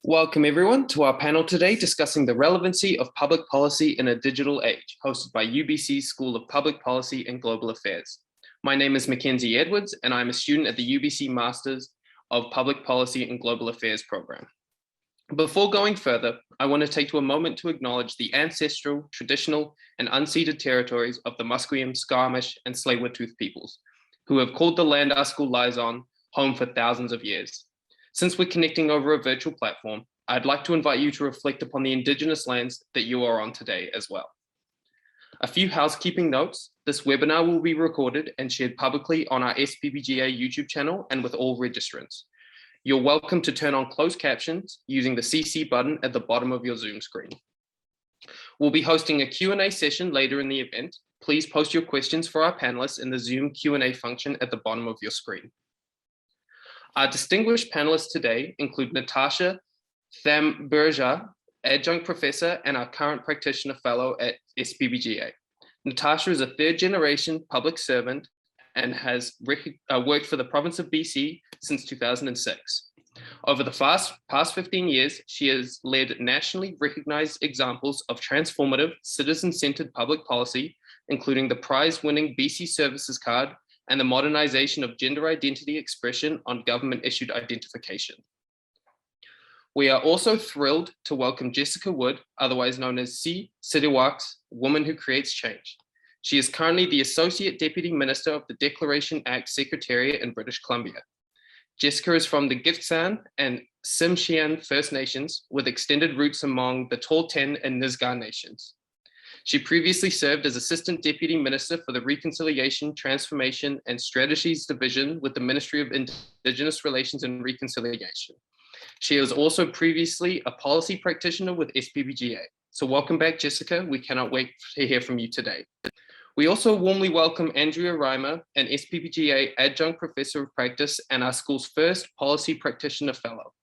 Welcome everyone to our panel today discussing the relevancy of public policy in a digital age, hosted by UBC's School of Public Policy and Global Affairs. My name is Mackenzie Edwards, and I'm a student at the UBC Masters of Public Policy and Global Affairs program. Before going further, I want to take a moment to acknowledge the ancestral, traditional, and unceded territories of the Musqueam, Squamish, and Tsleil-Waututh peoples, who have called the land our school lies on home for thousands of years. Since we're connecting over a virtual platform, I'd like to invite you to reflect upon the Indigenous lands that you are on today as well. A few housekeeping notes: this webinar will be recorded and shared publicly on our SPPGA YouTube channel and with all registrants. You're welcome to turn on closed captions using the CC button at the bottom of your Zoom screen. We'll be hosting a Q&A session later in the event. Please post your questions for our panelists in the Zoom Q&A function at the bottom of your screen. Our distinguished panelists today include Natasha Thambirajah, Adjunct Professor and our current Practitioner Fellow at SPPGA. Natasha is a third-generation public servant and has worked for the province of BC since 2006. Over the past 15 years, she has led nationally recognized examples of transformative, citizen-centered public policy, including the prize-winning BC Services Card and the modernization of gender identity expression on government-issued identification. We are also thrilled to welcome Jessica Wood, otherwise known as C. Sitiwaks, Woman Who Creates Change. She is currently the Associate Deputy Minister of the Declaration Act Secretariat in British Columbia. Jessica is from the Gitxsan and Tsimshian First Nations, with extended roots among the Tolten and Nisga'a Nations. She previously served as Assistant Deputy Minister for the Reconciliation, Transformation and Strategies Division with the Ministry of Indigenous Relations and Reconciliation. She was also previously a policy practitioner with SPPGA. So welcome back, Jessica. We cannot wait to hear from you today. We also warmly welcome Andrea Reimer, an SPPGA Adjunct Professor of Practice and our school's first Policy Practitioner Fellow.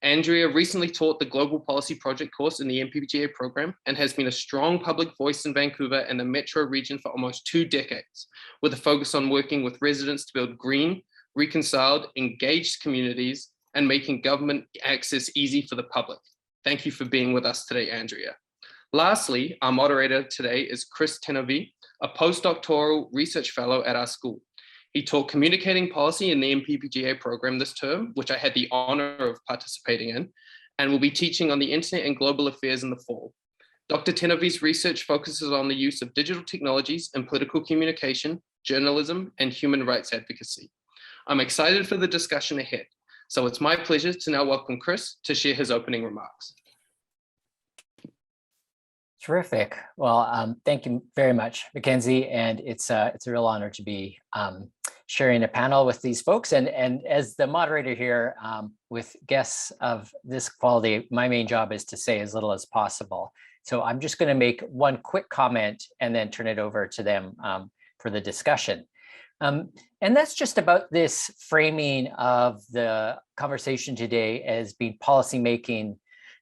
Andrea recently taught the Global Policy Project course in the MPPGA program and has been a strong public voice in Vancouver and the metro region for almost 2 decades, with a focus on working with residents to build green, reconciled, engaged communities and making government access easy for the public. Thank you for being with us today, Andrea. Lastly, our moderator today is Chris Tenove, a postdoctoral research fellow at our school. He taught communicating policy in the MPPGA program this term, which I had the honor of participating in, and will be teaching on the internet and global affairs in the fall. Dr. Tenove's research focuses on the use of digital technologies in political communication, journalism, and human rights advocacy. I'm excited for the discussion ahead. So it's my pleasure to now welcome Chris to share his opening remarks. Terrific. Well, thank you very much, Mackenzie, and it's a real honor to be sharing a panel with these folks. And as the moderator here, with guests of this quality, my main job is to say as little as possible. So I'm just going to make one quick comment and then turn it over to them for the discussion. And that's just about this framing of the conversation today as being policymaking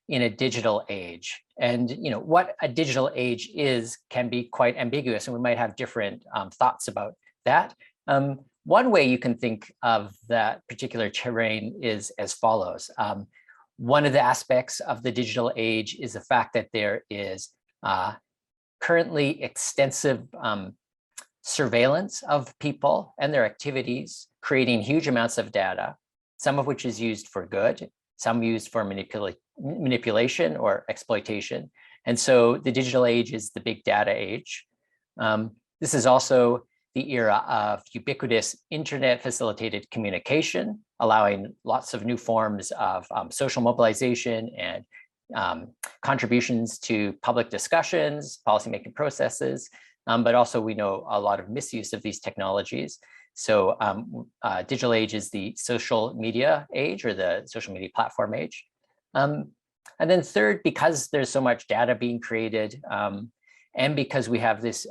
in a digital age. And what a digital age is can be quite ambiguous, and we might have different thoughts about that. One way you can think of that particular terrain is as follows. One of the aspects of the digital age is the fact that there is currently extensive surveillance of people and their activities, creating huge amounts of data, some of which is used for good, some used for manipulation or exploitation. And so the digital age is the big data age. This is also the era of ubiquitous internet facilitated communication, allowing lots of new forms of social mobilization and contributions to public discussions, policymaking processes, but also we know a lot of misuse of these technologies. So digital age is the social media age, or the social media platform age. And then third, because there's so much data being created, and because we have this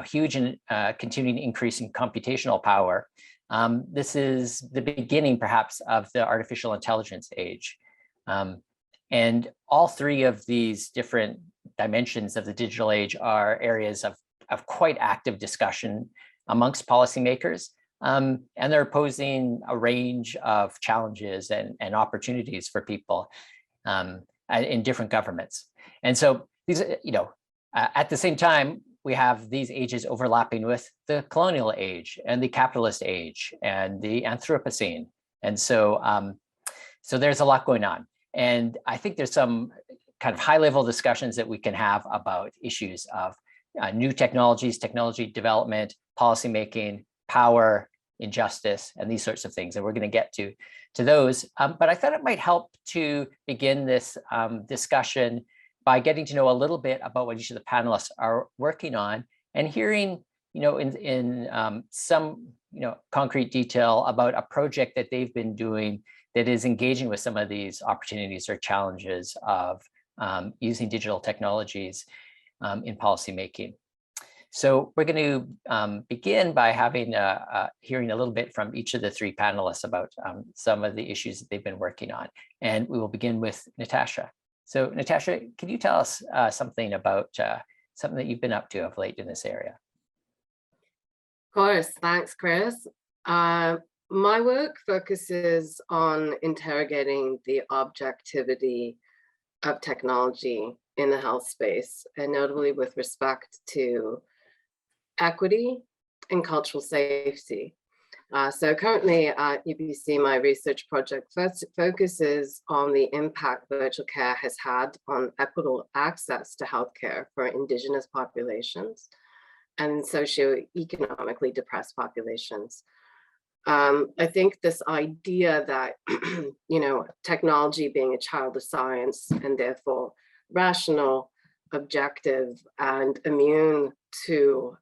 huge and continuing increase in computational power, this is the beginning perhaps of the artificial intelligence age. And all three of these different dimensions of the digital age are areas of quite active discussion amongst policymakers. And they're posing a range of challenges and opportunities for people. in different governments. And so these, at the same time, we have these ages overlapping with the colonial age and the capitalist age and the Anthropocene. And so, so there's a lot going on. And I think there's some kind of high-level discussions that we can have about issues of new technologies, technology development, policymaking, power, injustice, and these sorts of things. And we're going to get to those. But I thought it might help to begin this discussion by getting to know a little bit about what each of the panelists are working on and hearing, in some, concrete detail about a project that they've been doing that is engaging with some of these opportunities or challenges of using digital technologies in policymaking. So we're going to begin by having hearing a little bit from each of the three panelists about some of the issues that they've been working on. And we will begin with Natasha. So Natasha, can you tell us something about something that you've been up to of late in this area? Of course, thanks, Chris. My work focuses on interrogating the objectivity of technology in the health space, and notably with respect to equity and cultural safety. So currently at UBC, my research project focuses on the impact virtual care has had on equitable access to healthcare for Indigenous populations and socioeconomically depressed populations. I think this idea that, technology being a child of science and therefore rational, objective, and immune to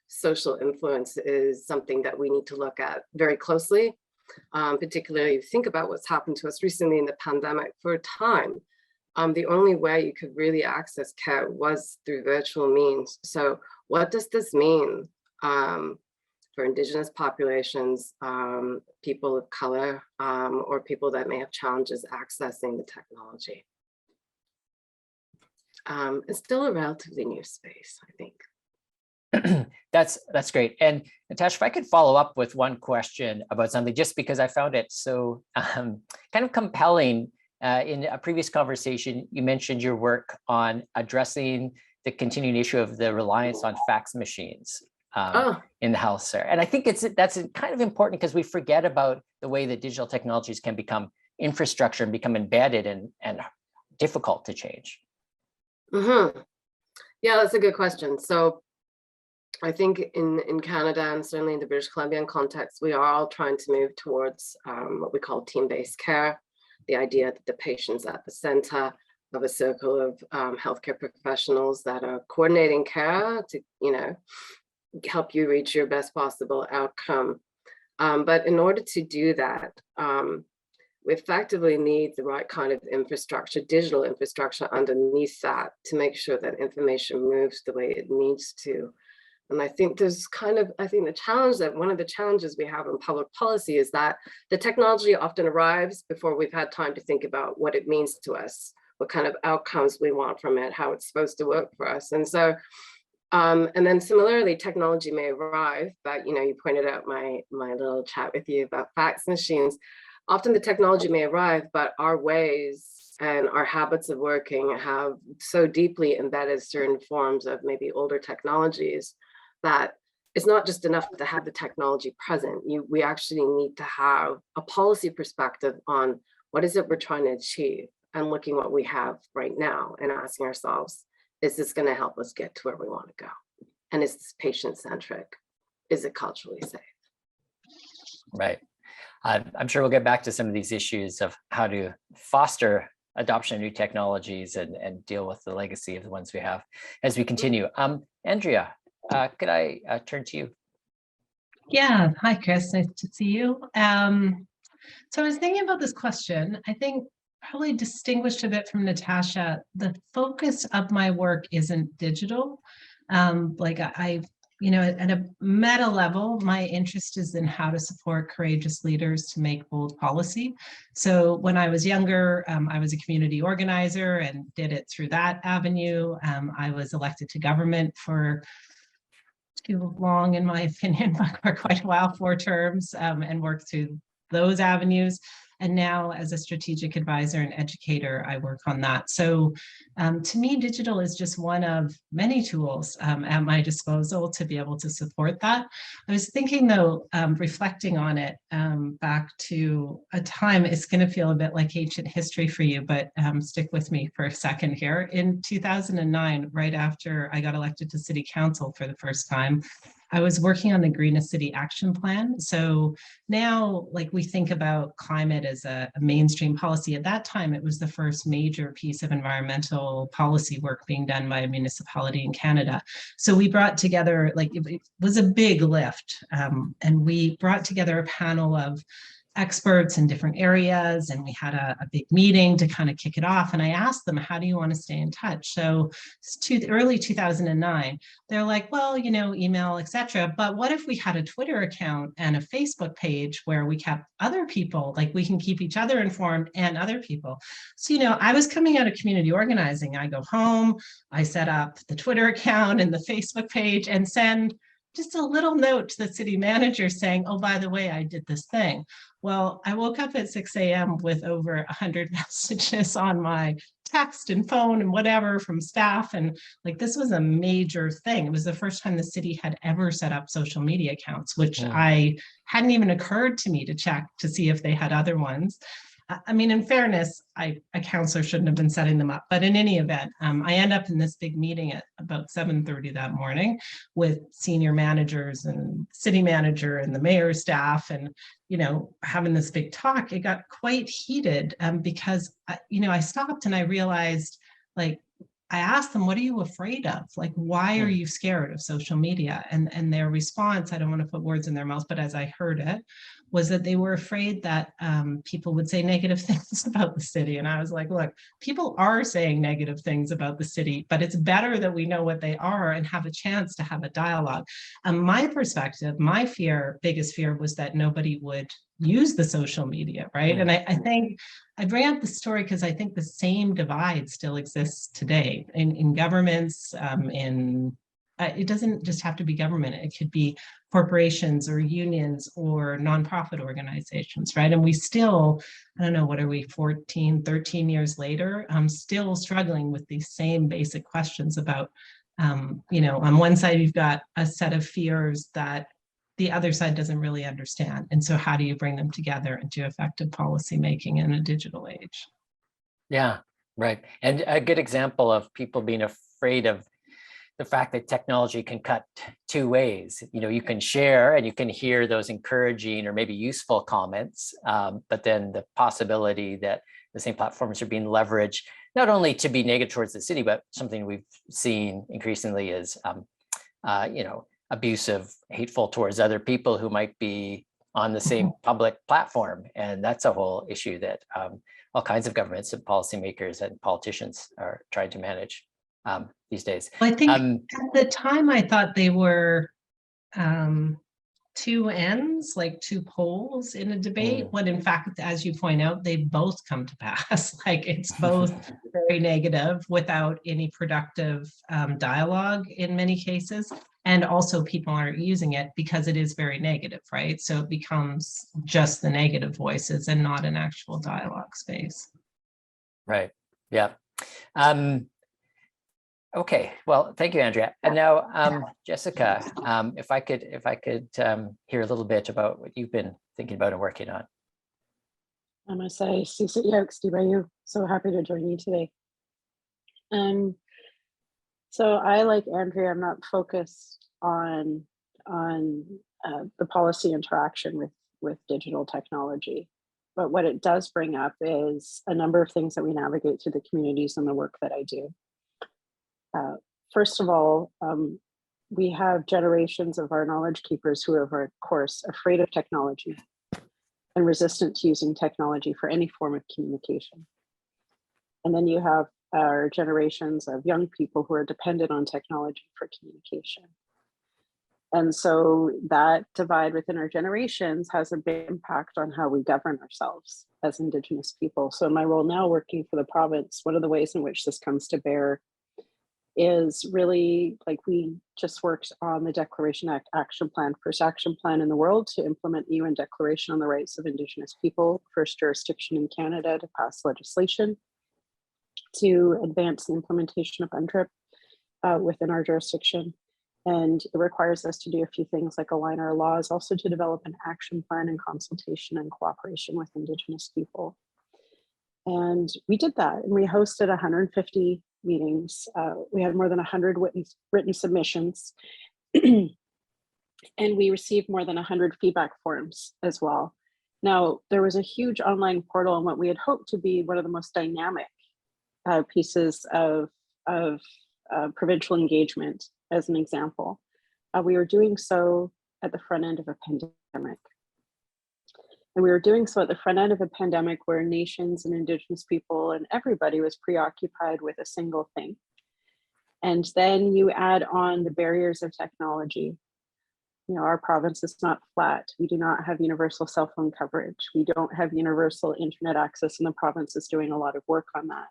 social influence is something that we need to look at very closely, particularly if you think about what's happened to us recently in the pandemic. For a time, the only way you could really access care was through virtual means. So what does this mean for Indigenous populations, people of color, or people that may have challenges accessing the technology? It's still a relatively new space, I think. That's great. And Natasha, if I could follow up with one question about something, just because I found it so kind of compelling. In a previous conversation, you mentioned your work on addressing the continuing issue of the reliance on fax machines in the health sector. And I think that's kind of important because we forget about the way that digital technologies can become infrastructure and become embedded and difficult to change. Mm-hmm. Yeah, that's a good question. So I think in Canada and certainly in the British Columbian context, we are all trying to move towards what we call team-based care, the idea that the patient's at the center of a circle of healthcare professionals that are coordinating care to, help you reach your best possible outcome. But in order to do that, we effectively need the right kind of infrastructure, digital infrastructure underneath that to make sure that information moves the way it needs to. And I think there's the challenge that one of the challenges we have in public policy is that the technology often arrives before we've had time to think about what it means to us, what kind of outcomes we want from it, how it's supposed to work for us. And so, and then similarly, technology may arrive, but you pointed out my little chat with you about fax machines. Often the technology may arrive, but our ways and our habits of working have so deeply embedded certain forms of maybe older technologies that it's not just enough to have the technology present. We actually need to have a policy perspective on what is it we're trying to achieve and looking what we have right now and asking ourselves, is this going to help us get to where we want to go? And is this patient-centric? Is it culturally safe? Right. I'm sure we'll get back to some of these issues of how to foster adoption of new technologies and deal with the legacy of the ones we have as we continue. Andrea, could I turn to you? Yeah, hi Chris, nice to see you. So I was thinking about this question. I think probably distinguished a bit from Natasha, the focus of my work isn't digital. At a meta level, my interest is in how to support courageous leaders to make bold policy. So when I was younger, I was a community organizer and did it through that avenue. I was elected to government for too long, in my opinion, for quite a while, 4 terms, and worked through those avenues. And now as a strategic advisor and educator, I work on that. So to me, digital is just one of many tools at my disposal to be able to support that. I was thinking though, reflecting on it back to a time, it's going to feel a bit like ancient history for you, but stick with me for a second here. In 2009, right after I got elected to City Council for the first time, I was working on the Greenest City Action Plan. So now, like, we think about climate as a mainstream policy. At that time, it was the first major piece of environmental policy work being done by a municipality in Canada. So we brought together, like, it was a big lift. And we brought together a panel of experts in different areas, and we had a big meeting to kind of kick it off. And I asked them, how do you want to stay in touch? So to early 2009, they're like, well, you know, email, etc. But what if we had a Twitter account and a Facebook page where we kept other people, like we can keep each other informed and other people. So, you know, I was coming out of community organizing. I go home, I set up the Twitter account and the Facebook page and send just a little note to the city manager saying, oh, by the way, I did this thing. Well, I woke up at 6 a.m. with over 100 messages on my text and phone and whatever from staff. And like, this was a major thing. It was the first time the city had ever set up social media accounts, which I hadn't even occurred to me to check to see if they had other ones. I mean, in fairness, a counselor shouldn't have been setting them up. But in any event, I end up in this big meeting at about 7:30 that morning with senior managers and city manager and the mayor's staff, and, you know, having this big talk. It got quite heated because, you know, I stopped and I realized, like, I asked them, what are you afraid of? Like, why are you scared of social media? And their response, I don't want to put words in their mouths, but as I heard it, was that they were afraid that people would say negative things about the city. And I was like, look, people are saying negative things about the city, but it's better that we know what they are and have a chance to have a dialogue. My perspective, my biggest fear was that nobody would use the social media, right? And I think I bring up the story because I think the same divide still exists today in governments, it doesn't just have to be government. It could be corporations or unions or nonprofit organizations, right? And we still, I don't know, what are we, 14, 13 years later, I'm still struggling with these same basic questions about, you know, on one side, you've got a set of fears that the other side doesn't really understand. And so how do you bring them together into effective policymaking in a digital age? Yeah, right. And a good example of people being afraid of the fact that technology can cut two ways. You know, you can share and you can hear those encouraging or maybe useful comments, but then the possibility that the same platforms are being leveraged, not only to be negative towards the city, but something we've seen increasingly is, you know, abusive, hateful towards other people who might be on the same public platform. And that's a whole issue that all kinds of governments and policymakers and politicians are trying to manage these days. Well, I think at the time I thought they were two ends, like two poles in a debate, when in fact, as you point out, they both come to pass. Like, it's both very negative without any productive dialogue in many cases. And also people aren't using it because it is very negative, right? So it becomes just the negative voices and not an actual dialogue space. Right, yeah. Okay, well, thank you, Andrea. And now, Jessica, if I could hear a little bit about what you've been thinking about and working on. I must say, so happy to join you today. So I, like Andrea, I'm not focused on the policy interaction with digital technology, but what it does bring up is a number of things that we navigate through the communities and the work that I do. First of all, we have generations of our knowledge keepers who are, of course, afraid of technology and resistant to using technology for any form of communication. And then you have our generations of young people who are dependent on technology for communication. And so that divide within our generations has a big impact on how we govern ourselves as Indigenous people. So in my role now working for the province, one of the ways in which this comes to bear is really like we just worked on the Declaration Action Plan, first action plan in the world to implement the UN Declaration on the Rights of Indigenous People, first jurisdiction in Canada to pass legislation to advance the implementation of UNDRIP within our jurisdiction. And it requires us to do a few things like align our laws, also to develop an action plan in consultation and cooperation with Indigenous people. And we did that, and we hosted 150 meetings. We had more than 100 written submissions, and we received more than 100 feedback forms as well. Now, there was a huge online portal and what we had hoped to be one of the most dynamic pieces of provincial engagement, as an example. We were doing so at the front end of a pandemic. And we were doing so at the front end of a pandemic where nations and Indigenous people and everybody was preoccupied with a single thing. And then you add on the barriers of technology. You know, our province is not flat. We do not have universal cell phone coverage. We don't have universal internet access, and the province is doing a lot of work on that.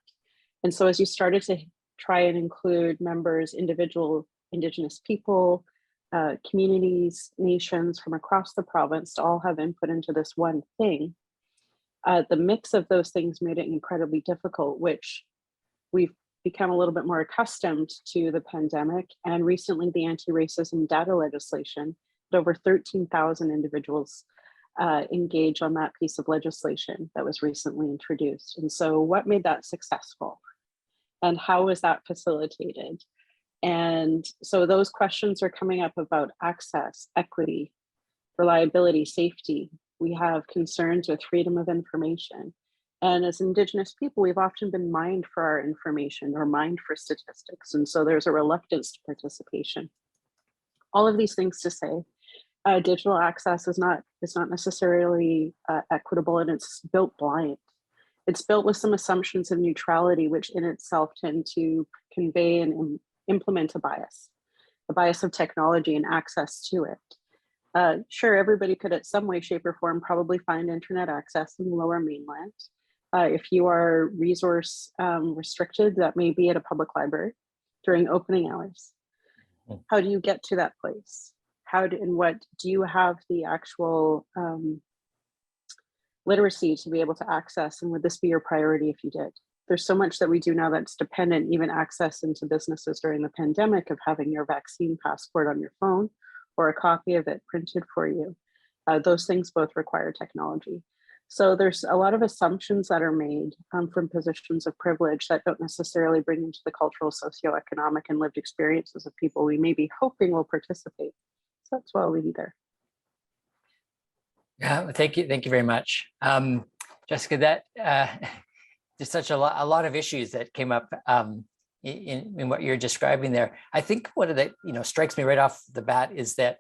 And so as you started to try and include members, individual Indigenous people, communities, nations from across the province to all have input into this one thing, the mix of those things made it incredibly difficult, which we've become a little bit more accustomed to the pandemic. And recently the anti-racism data legislation, over 13,000 individuals engage on that piece of legislation that was recently introduced. And so what made that successful? And how was that facilitated? And so those questions are coming up about access, equity, reliability, safety. We have concerns with freedom of information. And as Indigenous people, we've often been mined for our information or mined for statistics. And so there's a reluctance to participation. All of these things to say, digital access is not necessarily equitable, and it's built blind. It's built with some assumptions of neutrality, which in itself tend to convey and implement a bias of technology and access to it. Sure, everybody could at some way, shape, or form probably find internet access in the Lower Mainland. If you are resource restricted, that may be at a public library during opening hours. How do you get to that place? Do you have the actual literacy to be able to access, and would this be your priority if you did? There's so much that we do now that's dependent, even access into businesses during the pandemic, of having your vaccine passport on your phone or a copy of it printed for you. Those things both require technology. So there's a lot of assumptions that are made from positions of privilege that don't necessarily bring into the cultural, socioeconomic, and lived experiences of people we may be hoping will participate. So that's why I'll leave you there. Yeah, thank you very much. Jessica, that there's such a lot of issues that came up in what you're describing there. I think one of the, strikes me right off the bat is that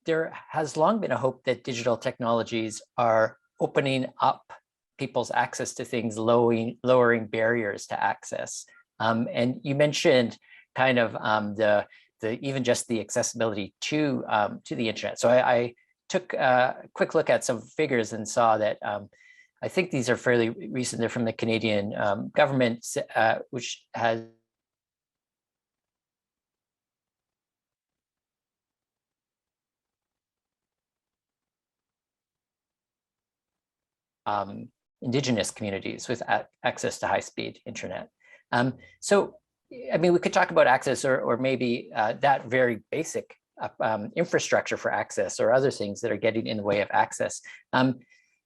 there has long been a hope that digital technologies are opening up people's access to things, lowering barriers to access. And you mentioned kind of the even just the accessibility to the internet. So I took a quick look at some figures and saw that I think these are fairly recent. They're from the Canadian government, which has Indigenous communities with access to high-speed internet. So, I mean, we could talk about access or maybe that very basic infrastructure for access or other things that are getting in the way of access.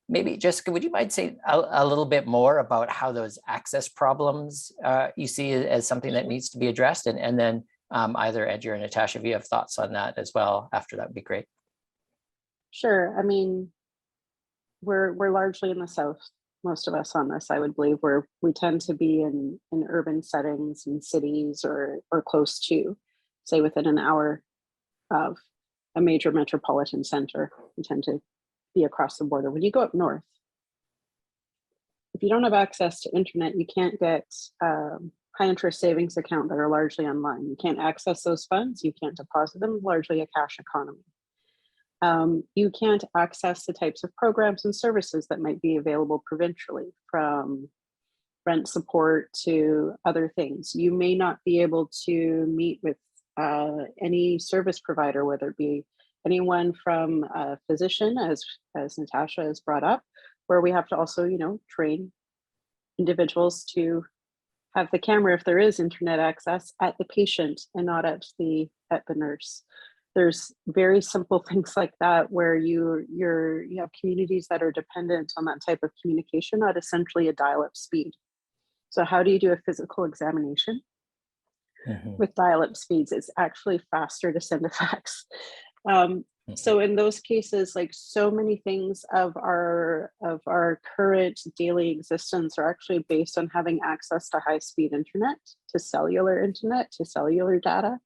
Maybe Jessica, would you mind saying a little bit more about how those access problems you see as something that needs to be addressed? And then either Andrea or Natasha, if you have thoughts on that as well, after that would be great. Sure. I mean, we're largely in the South, most of us on this, I would believe, where we tend to be in urban settings in cities or close to, say, within an hour of a major metropolitan center. We tend to be across the border. When you go up north, if you don't have access to internet, you can't get high interest savings account that are largely online. You can't access those funds. You can't deposit them, largely a cash economy. You can't access the types of programs and services that might be available provincially, from rent support to other things. You may not be able to meet with any service provider, whether it be anyone from a physician, as Natasha has brought up, where we have to also, train individuals to have the camera, if there is internet access, at the patient and not at the nurse. There's very simple things like that where you have communities that are dependent on that type of communication at essentially a dial-up speed. So how do you do a physical examination? With dial-up speeds? It's actually faster to send a fax. So in those cases, like so many things of our current daily existence are actually based on having access to high-speed internet, to cellular data.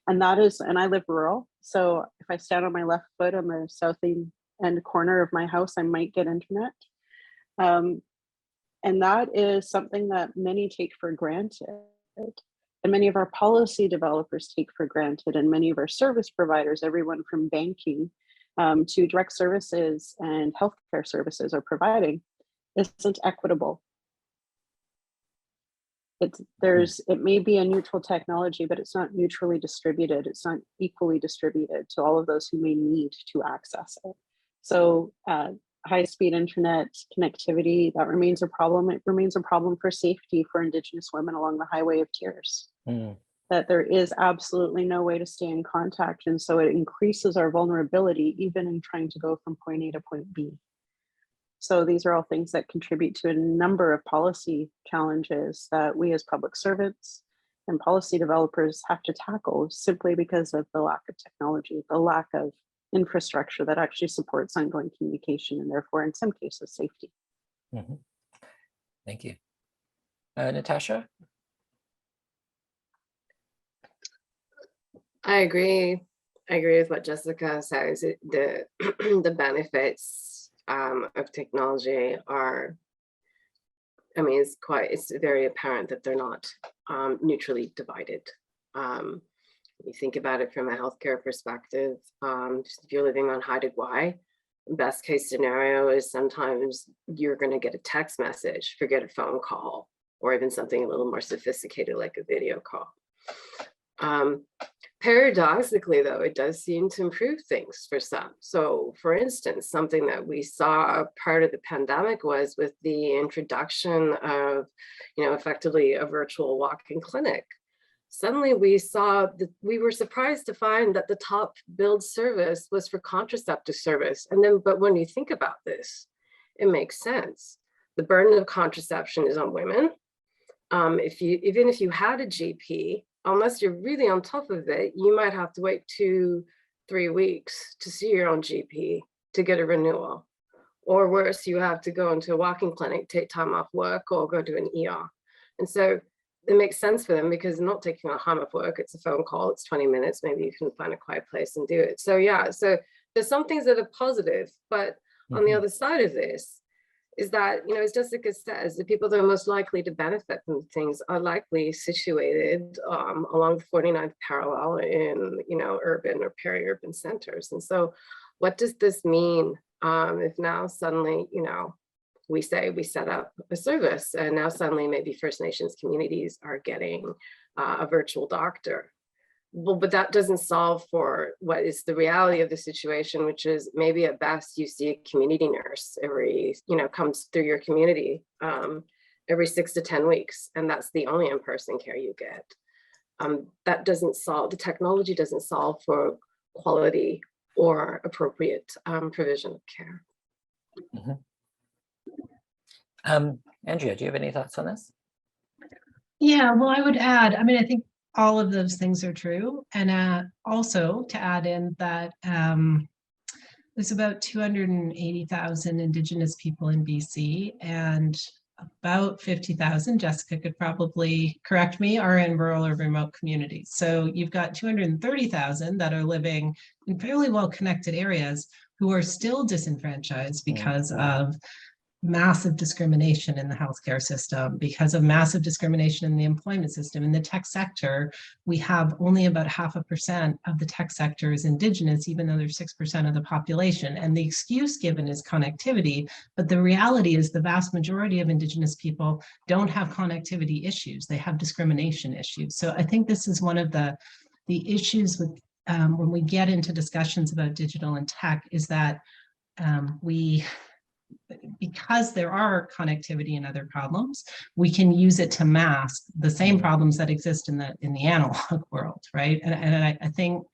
And I live rural. So if I stand on my left foot on the south end corner of my house, I might get internet. And that is something that many take for granted. And many of our policy developers take for granted, and many of our service providers, everyone from banking to direct services and healthcare services are providing, isn't equitable. It may be a neutral technology, but it's not neutrally distributed. It's not equally distributed to all of those who may need to access it. So high-speed internet connectivity, that remains a problem. It remains a problem for safety for Indigenous women along the Highway of Tears. That there is absolutely no way to stay in contact. And so it increases our vulnerability even in trying to go from point A to point B. So these are all things that contribute to a number of policy challenges that we as public servants and policy developers have to tackle simply because of the lack of technology, the lack of infrastructure that actually supports ongoing communication and therefore in some cases safety. Thank you. Natasha? I agree with what Jessica says. The benefits of technology are, it's very apparent that they're not neutrally divided. You think about it from a healthcare perspective, just if you're living on Haida Gwaii, best case scenario is sometimes you're going to get a text message, forget a phone call, or even something a little more sophisticated like a video call. Paradoxically, though, it does seem to improve things for some. So, for instance, something that we saw part of the pandemic was with the introduction of, effectively a virtual walk-in clinic. Suddenly we saw that we were surprised to find that the top billed service was for contraceptive service. But when you think about this, it makes sense. The burden of contraception is on women. Even if you had a GP, unless you're really on top of it, you might have to wait 2-3 weeks to see your own GP to get a renewal. Or worse, you have to go into a walk-in clinic, take time off work, or go to an ER. And so it makes sense for them because they're not taking time off work. It's a phone call, it's 20 minutes. Maybe you can find a quiet place and do it. So yeah, so there's some things that are positive, but on the other side of this is that, as Jessica says, the people that are most likely to benefit from things are likely situated along the 49th parallel in, urban or peri-urban centers. And so what does this mean if now suddenly, we say we set up a service and now suddenly maybe First Nations communities are getting a virtual doctor? Well, but that doesn't solve for what is the reality of the situation, which is maybe at best you see a community nurse comes through your community every 6 to 10 weeks. And that's the only in-person care you get. That doesn't solve, the technology doesn't solve for quality or appropriate provision of care. Andrea, do you have any thoughts on this? Yeah, well, I would add, I think all of those things are true. And also to add in that there's about 280,000 Indigenous people in BC, and about 50,000, Jessica could probably correct me, are in rural or remote communities. So you've got 230,000 that are living in fairly well-connected areas who are still disenfranchised because of massive discrimination in the healthcare system, because of massive discrimination in the employment system. In the tech sector, we have only about 0.5% of the tech sector is Indigenous, even though there's 6% of the population. And the excuse given is connectivity, but the reality is the vast majority of Indigenous people don't have connectivity issues. They have discrimination issues. So I think this is one of the issues with when we get into discussions about digital and tech, is that because there are connectivity and other problems, we can use it to mask the same problems that exist in the analog world, right? And I think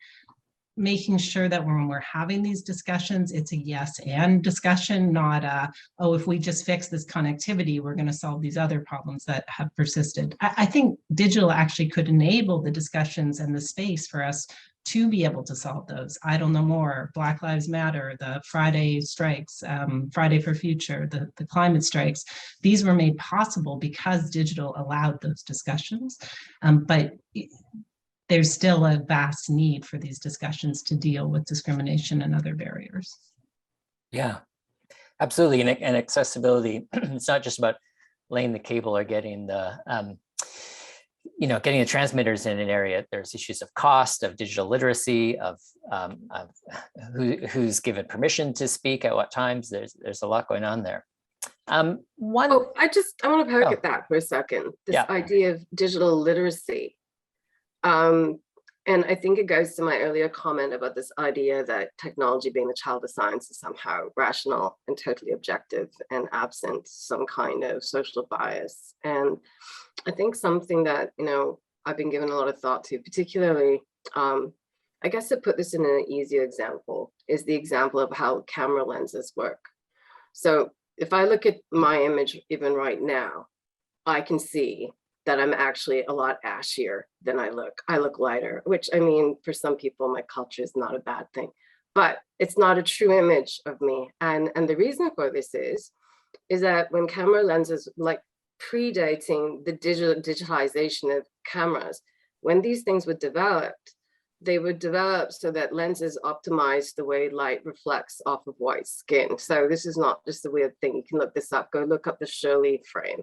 making sure that when we're having these discussions, it's a yes and discussion, not a, oh, if we just fix this connectivity, we're going to solve these other problems that have persisted. I think digital actually could enable the discussions and the space for us to be able to solve those. Idle No More, Black Lives Matter, the Friday strikes, Friday for Future, the climate strikes. These were made possible because digital allowed those discussions. But there's still a vast need for these discussions to deal with discrimination and other barriers. Yeah, absolutely. And accessibility, it's not just about laying the cable or getting the getting the transmitters in an area. There's issues of cost, of digital literacy, of who's given permission to speak at what times. There's a lot going on there. I want to poke at that for a second. This idea of digital literacy. And I think it goes to my earlier comment about this idea that technology being the child of science is somehow rational and totally objective and absent some kind of social bias. And I think something that, I've been given a lot of thought to, particularly, I guess to put this in an easier example, is the example of how camera lenses work. So if I look at my image even right now, I can see that I'm actually a lot ashier than I look. I look lighter, which, I mean, for some people, my culture is not a bad thing, but it's not a true image of me. And the reason for this is that when camera lenses, like predating the digitalization of cameras, when these things were developed, they were developed so that lenses optimize the way light reflects off of white skin. So this is not just a weird thing. You can look this up, go look up the Shirley frame.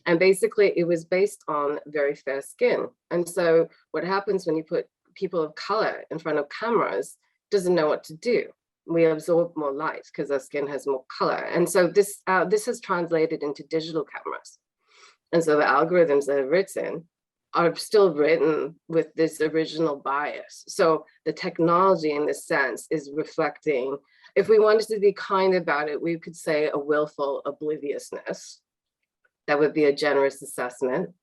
And basically it was based on very fair skin. And so what happens when you put people of color in front of cameras, doesn't know what to do. We absorb more light because our skin has more color. And so this has translated into digital cameras. And so the algorithms that are written are still written with this original bias. So the technology in this sense is reflecting, if we wanted to be kind about it, we could say a willful obliviousness. That would be a generous assessment.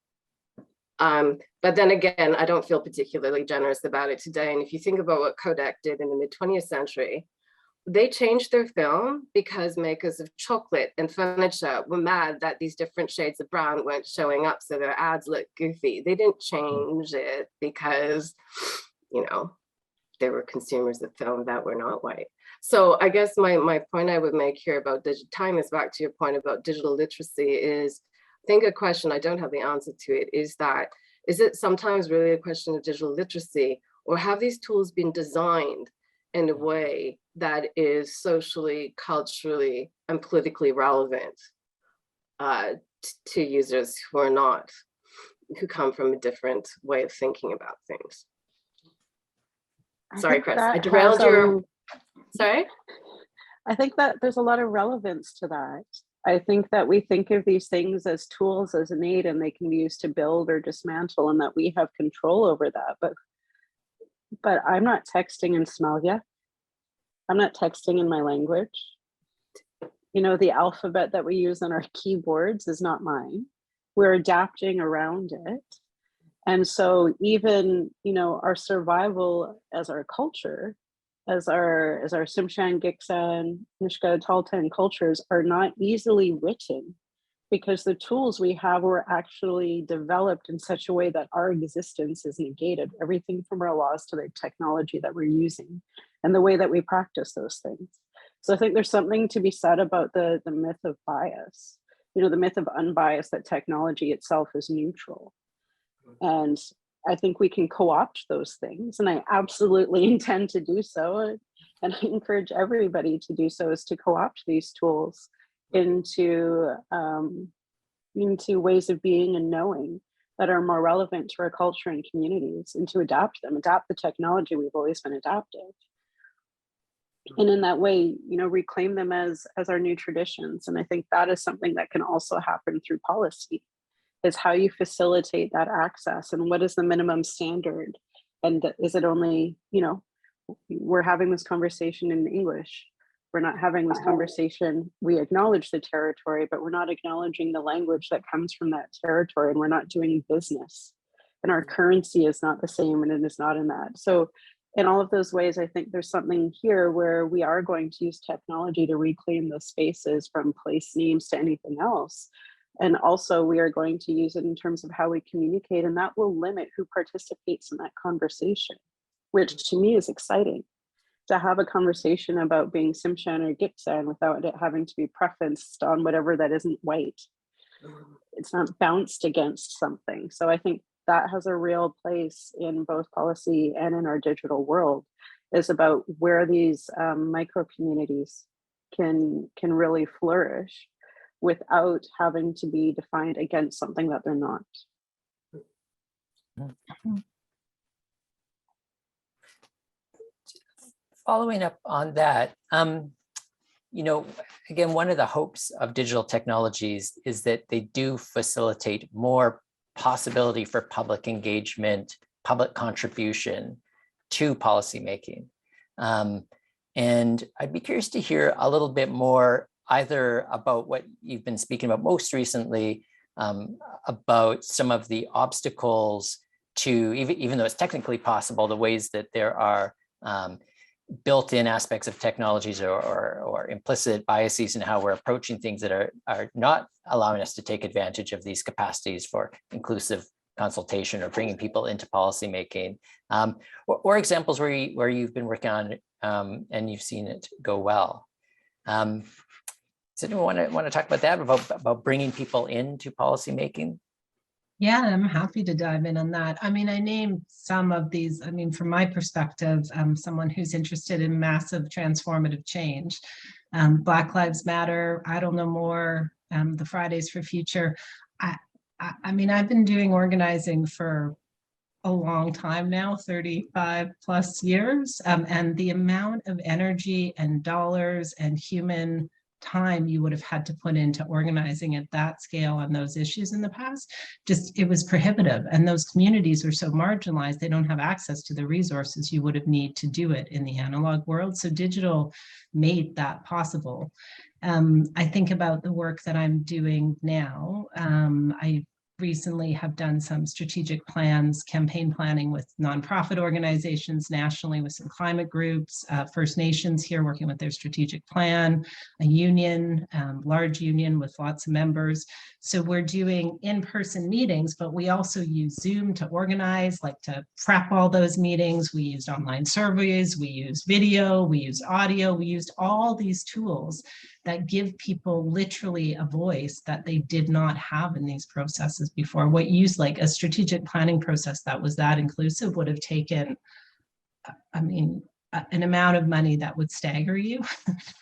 But then again, I don't feel particularly generous about it today. And if you think about what Kodak did in the mid-20th century, they changed their film because makers of chocolate and furniture were mad that these different shades of brown weren't showing up, so their ads looked goofy. They didn't change it because, there were consumers of film that were not white. So I guess my point I would make here about tying this back to your point about digital literacy is, I think a question, I don't have the answer to it, is it sometimes really a question of digital literacy, or have these tools been designed in a way that is socially, culturally, and politically relevant to users who come from a different way of thinking about things. Sorry, Chris, I derailed your, sorry? I think that there's a lot of relevance to that. I think that we think of these things as tools, as innate, and they can be used to build or dismantle, and that we have control over that. But I'm not texting in Smelgia. I'm not texting in my language. The alphabet that we use on our keyboards is not mine. We're adapting around it. And so even, our survival as our culture, as our Tsimshian, Giksan, Nishka, Tahltan cultures are not easily written, because the tools we have were actually developed in such a way that our existence is negated, everything from our laws to the technology that we're using and the way that we practice those things. So I think there's something to be said about the myth of bias, the myth of unbiased, that technology itself is neutral. And I think we can co-opt those things, and I absolutely intend to do so. And I encourage everybody to do so, is to co-opt these tools into ways of being and knowing that are more relevant to our culture and communities, and to adapt the technology we've always been adapting. And in that way, reclaim them as our new traditions. And I think that is something that can also happen through policy, is how you facilitate that access, and what is the minimum standard. And is it only, we're having this conversation in English. We're not having this conversation. We acknowledge the territory, but we're not acknowledging the language that comes from that territory, and we're not doing business. And our currency is not the same, and it is not in that. So in all of those ways, I think there's something here where we are going to use technology to reclaim those spaces, from place names to anything else. And also we are going to use it in terms of how we communicate, and that will limit who participates in that conversation, which to me is exciting. To have a conversation about being Simshan or Gipsan without it having to be prefaced on whatever that isn't white. It's not bounced against something. So I think that has a real place in both policy and in our digital world, is about where these micro communities can really flourish without having to be defined against something that they're not. Following up on that, again, one of the hopes of digital technologies is that they do facilitate more possibility for public engagement, public contribution to policymaking. And I'd be curious to hear a little bit more either about what you've been speaking about most recently, about some of the obstacles to, even though it's technically possible, the ways that there are built-in aspects of technologies or implicit biases in how we're approaching things that are not allowing us to take advantage of these capacities for inclusive consultation or bringing people into policymaking, or examples where you've been working on and you've seen it go well. Does anyone want to talk about that, about bringing people into policymaking? Yeah, I'm happy to dive in on that. I mean, I named some of these. I mean, from my perspective, someone who's interested in massive transformative change. Black Lives Matter, Idle No More, the Fridays for Future. I mean, I've been doing organizing for a long time now, 35 plus years, and the amount of energy and dollars and human time you would have had to put into organizing at that scale on those issues in the past, it was prohibitive. And those communities were so marginalized, they don't have access to the resources you would have need to do it in the analog world. So digital made that possible. I think about the work that I'm doing now. I recently have done some strategic plans, campaign planning with nonprofit organizations nationally, with some climate groups, First Nations here working with their strategic plan, a union, large union with lots of members. So we're doing in-person meetings, but we also use Zoom to organize, like to prep all those meetings. We used online surveys, we used video, we used audio, we used all these tools that give people literally a voice that they did not have in these processes before. What used like a strategic planning process that was that inclusive would have taken, I mean, an amount of money that would stagger you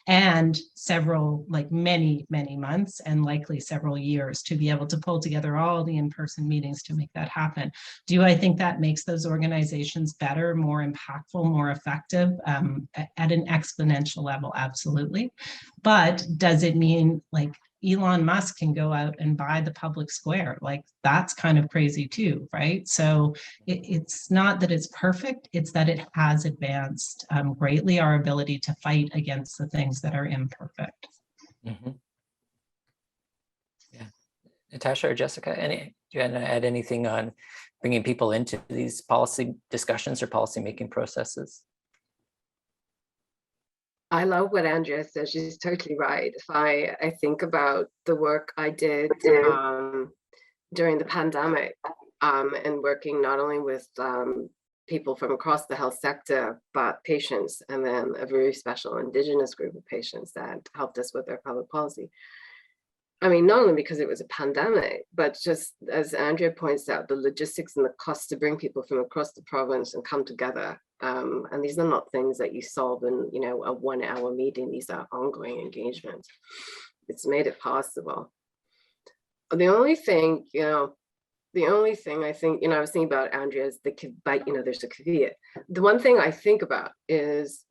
and several, like many months and likely several years to be able to pull together all the in-person meetings to make that happen. Do I think that makes those organizations better, more impactful, more effective at an exponential level? Absolutely. But does it mean like Elon Musk can go out and buy the public square? Like that's kind of crazy too, right? So it's not that it's perfect, it's that it has advanced greatly our ability to fight against the things that are imperfect. Mm-hmm. Yeah. Natasha or Jessica, do you want to add anything on bringing people into these policy discussions or policy-making processes? I love what Andrea says. She's totally right. If I think about the work I did during the pandemic and working not only with people from across the health sector, but patients, and then a very special Indigenous group of patients that helped us with their public policy. I mean, not only because it was a pandemic, but just as Andrea points out, the logistics and the cost to bring people from across the province and come together. And these are not things that you solve in, a 1 hour meeting. These are ongoing engagements. It's made it possible. The only thing, I think, I was thinking about Andrea is there's a caveat. The one thing I think about is,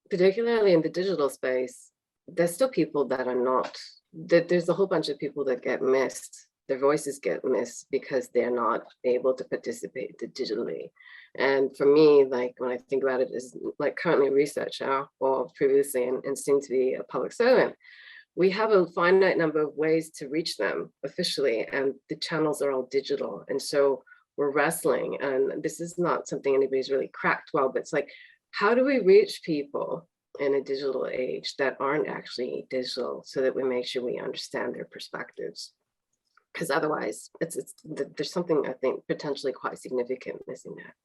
particularly in the digital space, there's still people that are not, there's a whole bunch of people that get missed. Their voices get missed because they're not able to participate digitally. And for me, like when I think about it, is like currently a researcher or previously and soon to be a public servant, we have a finite number of ways to reach them officially, and the channels are all digital. And so we're wrestling, and this is not something anybody's really cracked well, but it's like, how do we reach people in a digital age that aren't actually digital so that we make sure we understand their perspectives? Because otherwise there's something I think potentially quite significant missing there.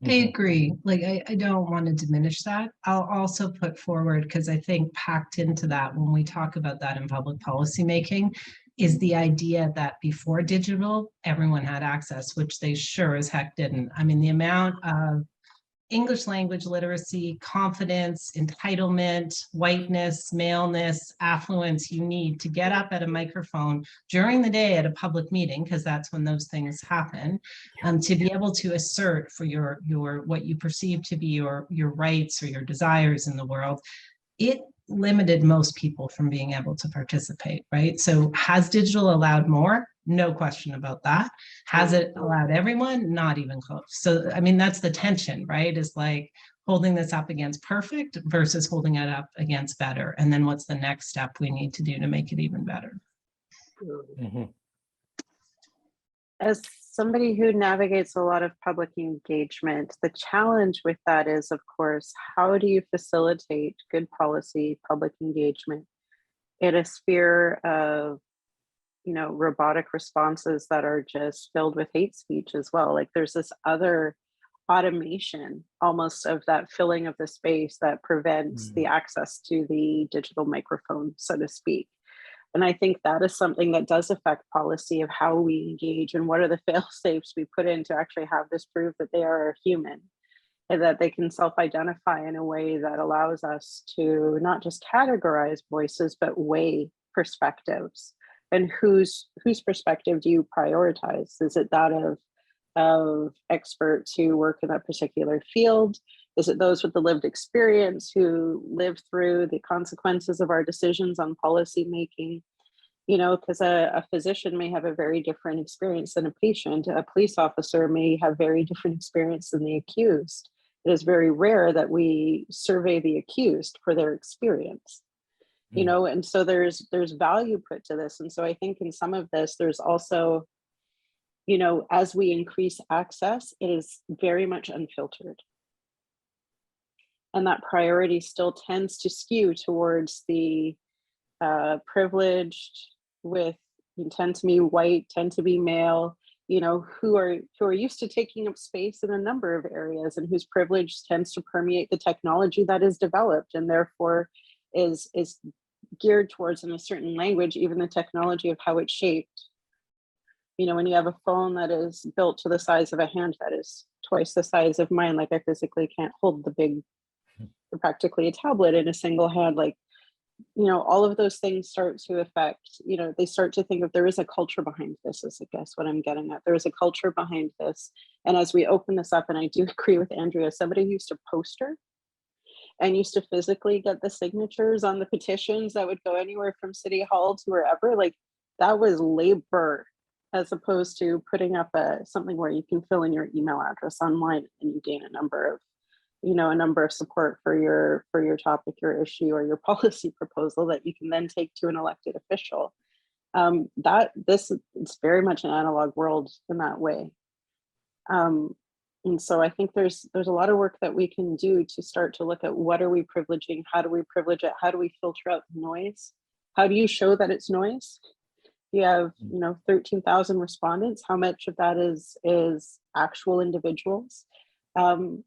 I agree. Like, I don't want to diminish that. I'll also put forward, because I think packed into that when we talk about that in public policy making, is the idea that before digital, everyone had access, which they sure as heck didn't. I mean, the amount of English language literacy, confidence, entitlement, whiteness, maleness, affluence you need to get up at a microphone during the day at a public meeting, because that's when those things happen, to be able to assert for your what you perceive to be your rights or your desires in the world. It limited most people from being able to participate, right? So has digital allowed more? No question about that. Has it allowed everyone? Not even close. So, I mean, that's the tension, right? Is like holding this up against perfect versus holding it up against better. And then what's the next step we need to do to make it even better? Mm-hmm. As somebody who navigates a lot of public engagement, the challenge with that is, of course, how do you facilitate good policy, public engagement in a sphere of, robotic responses that are just filled with hate speech as well? Like there's this other automation almost of that filling of the space that prevents the access to the digital microphone, so to speak. And I think that is something that does affect policy of how we engage and what are the fail safes we put in to actually have this prove that they are human and that they can self-identify in a way that allows us to not just categorize voices, but weigh perspectives. And whose perspective do you prioritize? Is it that of experts who work in that particular field? Is it those with the lived experience who live through the consequences of our decisions on policy making? Because a physician may have a very different experience than a patient. A police officer may have very different experience than the accused. It is very rare that we survey the accused for their experience. And so there's value put to this. And so I think in some of this, there's also, as we increase access, it is very much unfiltered. And that priority still tends to skew towards the privileged who tend to be white, tend to be male, who are used to taking up space in a number of areas and whose privilege tends to permeate the technology that is developed and therefore is geared towards in a certain language, even the technology of how it's shaped. When you have a phone that is built to the size of a hand that is twice the size of mine, like I physically can't hold the big, practically a tablet in a single hand, like, all of those things start to affect, they start to think of there is a culture behind this, is I guess what I'm getting at. There is a culture behind this. And as we open this up, and I do agree with Andrea, somebody who used to poster and used to physically get the signatures on the petitions that would go anywhere from City Hall to wherever, like that was labor, as opposed to putting up something where you can fill in your email address online and you gain a number of support for your topic, your issue, or your policy proposal that you can then take to an elected official. It's very much an analog world in that way. And so I think there's a lot of work that we can do to start to look at what are we privileging, how do we privilege it, how do we filter out the noise, how do you show that it's noise? You have 13,000 respondents. How much of that is actual individuals? And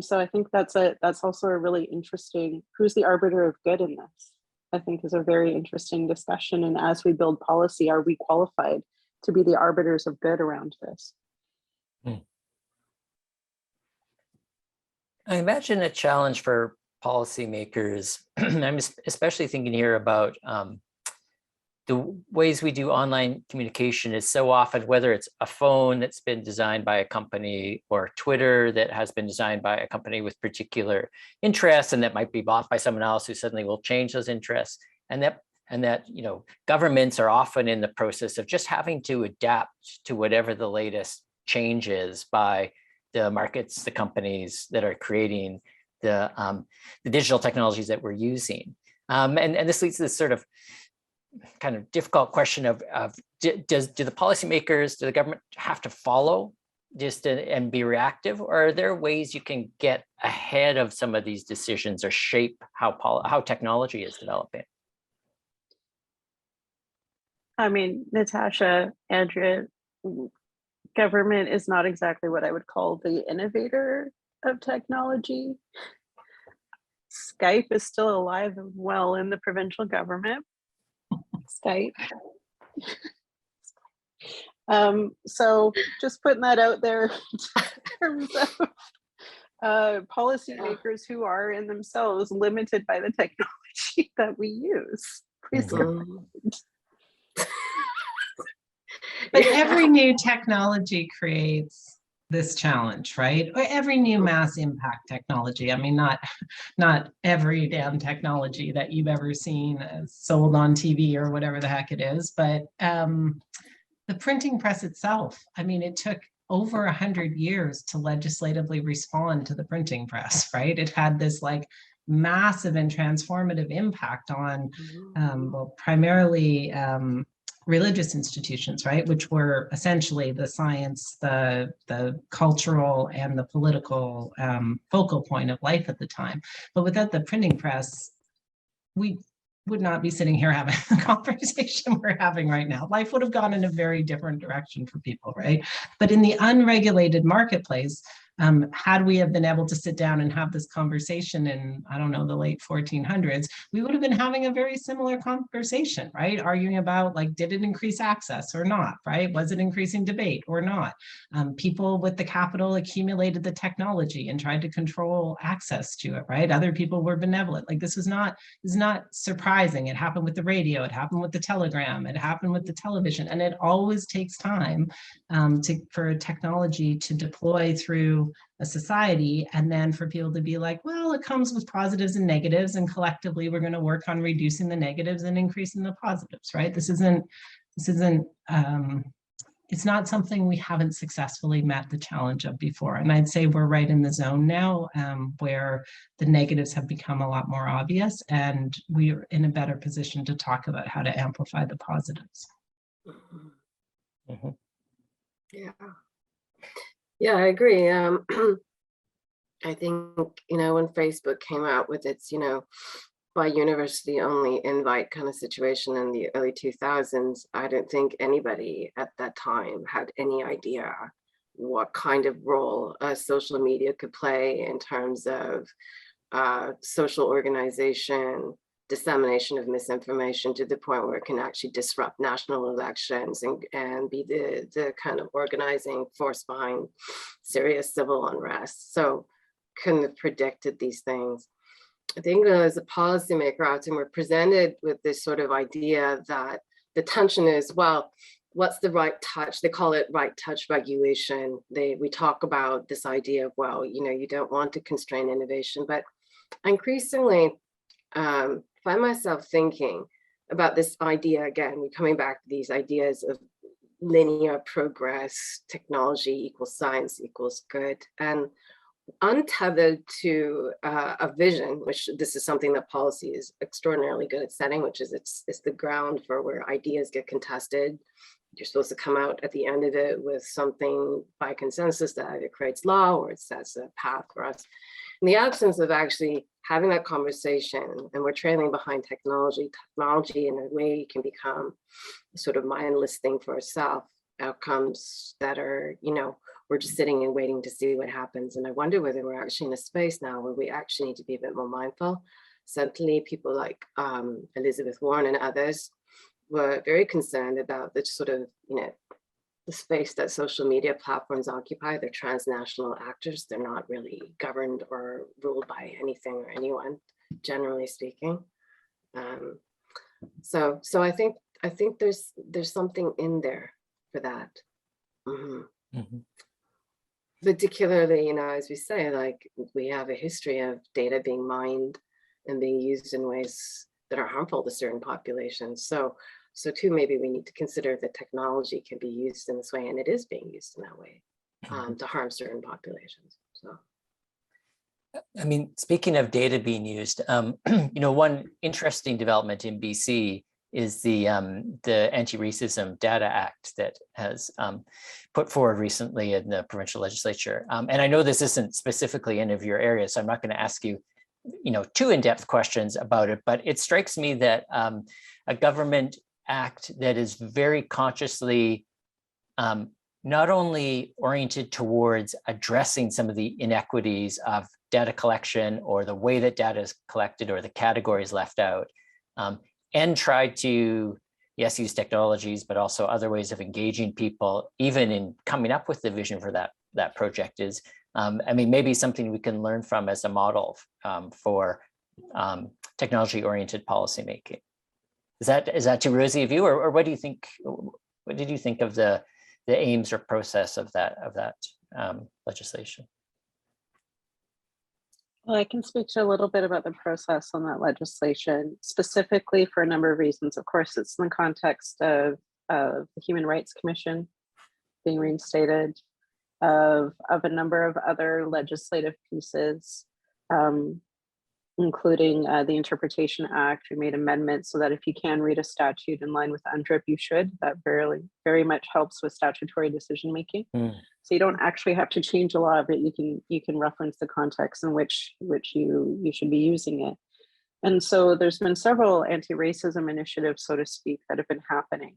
so I think that's also a really interesting, who's the arbiter of good in this, I think is a very interesting discussion. And as we build policy, are we qualified to be the arbiters of good around this? I imagine a challenge for policymakers, I'm especially thinking here about the ways we do online communication is so often, whether it's a phone that's been designed by a company or Twitter that has been designed by a company with particular interests and that might be bought by someone else who suddenly will change those interests. And that governments are often in the process of just having to adapt to whatever the latest change is by the markets, the companies that are creating the digital technologies that we're using. And this leads to this sort of kind of difficult question of do the policymakers, do the government have to follow and be reactive, or are there ways you can get ahead of some of these decisions or shape how technology is developing? I mean, Natasha, Andrea, government is not exactly what I would call the innovator of technology. Skype is still alive and well in the provincial government. Skype. So just putting that out there in terms of policymakers who are in themselves limited by the technology that we use. Please go ahead. But every new technology creates this challenge, right? Or every new mass impact technology. I mean, not every damn technology that you've ever seen sold on TV or whatever the heck it is, but the printing press itself. I mean, it took over 100 years to legislatively respond to the printing press, right? It had this like massive and transformative impact on, well, primarily religious institutions, right, which were essentially the science, the cultural, and the political focal point of life at the time. But without the printing press, we would not be sitting here having the conversation we're having right now. Life would have gone in a very different direction for people, right? But in the unregulated marketplace, had we have been able to sit down and have this conversation in, I don't know, the late 1400s, we would have been having a very similar conversation, right? Arguing about, like, did it increase access or not, right? Was it increasing debate or not? People with the capital accumulated the technology and tried to control access to it, right? Other people were benevolent. Like, this is not surprising. It happened with the radio, it happened with the telegram, it happened with the television, and it always takes time for technology to deploy through a society, and then for people to be like, well, it comes with positives and negatives, and collectively we're going to work on reducing the negatives and increasing the positives, right? This isn't it's not something we haven't successfully met the challenge of before. And I'd say we're right in the zone now, where the negatives have become a lot more obvious, and we're in a better position to talk about how to amplify the positives. Yeah, I agree. I think, when Facebook came out with its, by university only invite kind of situation in the early 2000s, I don't think anybody at that time had any idea what kind of role social media could play in terms of social organization, dissemination of misinformation to the point where it can actually disrupt national elections and be the kind of organizing force behind serious civil unrest. So couldn't have predicted these things. I think as a policymaker, often we're presented with this sort of idea that the tension is, well, what's the right touch? They call it right touch regulation. We talk about this idea of, well, you don't want to constrain innovation, but increasingly find myself thinking about this idea again. We're coming back to these ideas of linear progress, technology equals science equals good, and untethered to a vision, which this is something that policy is extraordinarily good at setting, which is it's the ground for where ideas get contested. You're supposed to come out at the end of it with something by consensus that either creates law or it sets a path for us. In the absence of actually having that conversation, and we're trailing behind technology in a way can become a sort of mindless thing for itself, outcomes that are, we're just sitting and waiting to see what happens. And I wonder whether we're actually in a space now where we actually need to be a bit more mindful. Certainly people like Elizabeth Warren and others were very concerned about the sort of, the space that social media platforms occupy. They're transnational actors. They're not really governed or ruled by anything or anyone, generally speaking. So I think there's something in there for that. Particularly, as we say, like, we have a history of data being mined and being used in ways that are harmful to certain populations. So too, maybe we need to consider that technology can be used in this way, and it is being used in that way, to harm certain populations. So, I mean, speaking of data being used, one interesting development in BC is the Antiracism Data Act that has put forward recently in the provincial legislature. And I know this isn't specifically any of your areas, so I'm not going to ask you, too in-depth questions about it, but it strikes me that a government act that is very consciously not only oriented towards addressing some of the inequities of data collection or the way that data is collected or the categories left out, and try to, yes, use technologies, but also other ways of engaging people, even in coming up with the vision for that project is, maybe something we can learn from as a model for technology-oriented policymaking. Is that too rosy of you, or what do you think? What did you think of the aims or process of that legislation? Well, I can speak to a little bit about the process on that legislation, specifically for a number of reasons. Of course, it's in the context of the Human Rights Commission being reinstated, of a number of other legislative pieces, including the Interpretation Act. We made amendments so that if you can read a statute in line with UNDRIP, you should. That very much helps with statutory decision making. So you don't actually have to change a law, but you can reference the context in which you should be using it. And so there's been several anti-racism initiatives, so to speak, that have been happening.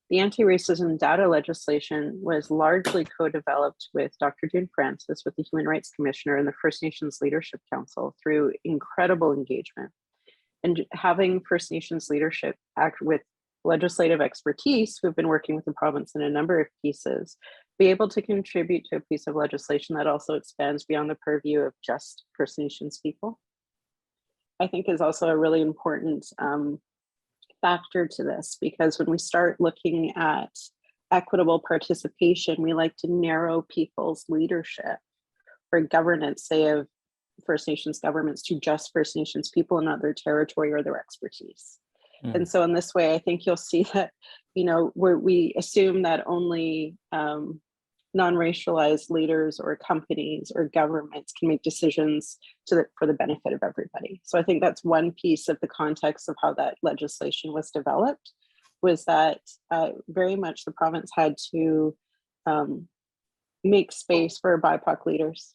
The anti-racism data legislation was largely co-developed with Dr. June Francis, with the Human Rights Commissioner and the First Nations Leadership Council, through incredible engagement. And having First Nations leadership act with legislative expertise, who've been working with the province in a number of pieces, be able to contribute to a piece of legislation that also expands beyond the purview of just First Nations people, I think is also a really important factor to this, because when we start looking at equitable participation, we like to narrow people's leadership or governance, say, of First Nations governments to just First Nations people and not their territory or their expertise. And so in this way, I think you'll see that, we assume that only non-racialized leaders or companies or governments can make decisions for the benefit of everybody. So I think that's one piece of the context of how that legislation was developed, was that very much the province had to make space for BIPOC leaders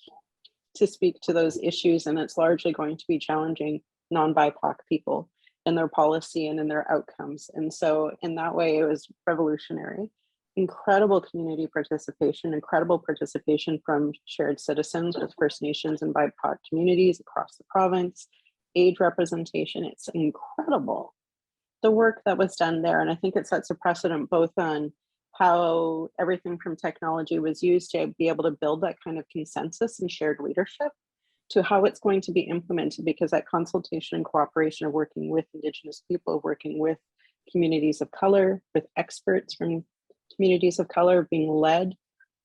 to speak to those issues. And it's largely going to be challenging non-BIPOC people in their policy and in their outcomes. And so in that way, it was revolutionary. Incredible community participation, incredible participation from shared citizens with First Nations and BIPOC communities across the province, age representation. It's incredible, the work that was done there. And I think it sets a precedent both on how everything from technology was used to be able to build that kind of consensus and shared leadership, to how it's going to be implemented, because that consultation and cooperation of working with Indigenous people, working with communities of color, with experts from communities of color, being led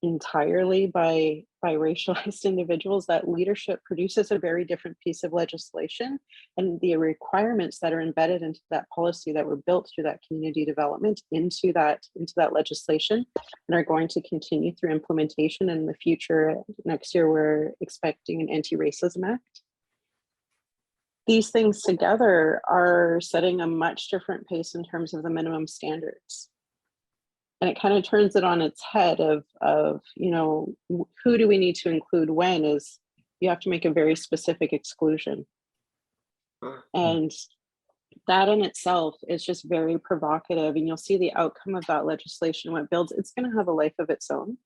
entirely by racialized individuals, that leadership produces a very different piece of legislation. And the requirements that are embedded into that policy that were built through that community development into that legislation, and are going to continue through implementation in the future. Next year, we're expecting an Anti-Racism Act. These things together are setting a much different pace in terms of the minimum standards. And it kind of turns it on its head of who do we need to include when, is you have to make a very specific exclusion. And that in itself is just very provocative. And you'll see the outcome of that legislation, what it builds, it's going to have a life of its own.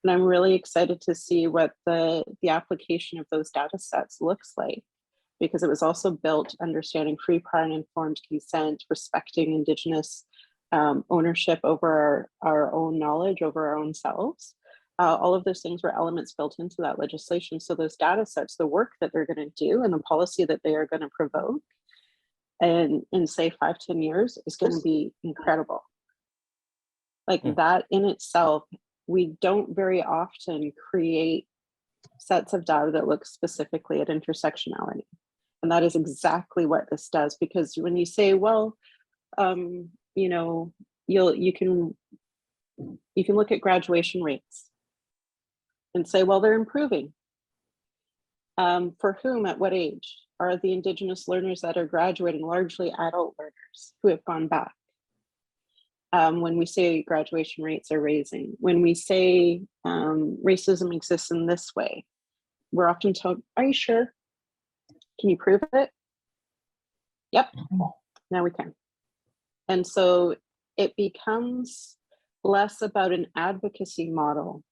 And I'm really excited to see what the application of those data sets looks like, because it was also built understanding free, prior, and informed consent, respecting Indigenous ownership over our own knowledge, over our own selves. All of those things were elements built into that legislation. So those data sets, the work that they're going to do and the policy that they are going to provoke and in say 5-10 years is going to be incredible. Like that in itself, we don't very often create sets of data that look specifically at intersectionality. And that is exactly what this does, because when you say, well, you know, you can look at graduation rates and say, well, they're improving. For whom, at what age? Are the Indigenous learners that are graduating largely adult learners who have gone back? When we say graduation rates are raising, when we say racism exists in this way, we're often told, are you sure? Can you prove it? Yep, now we can. And so it becomes less about an advocacy model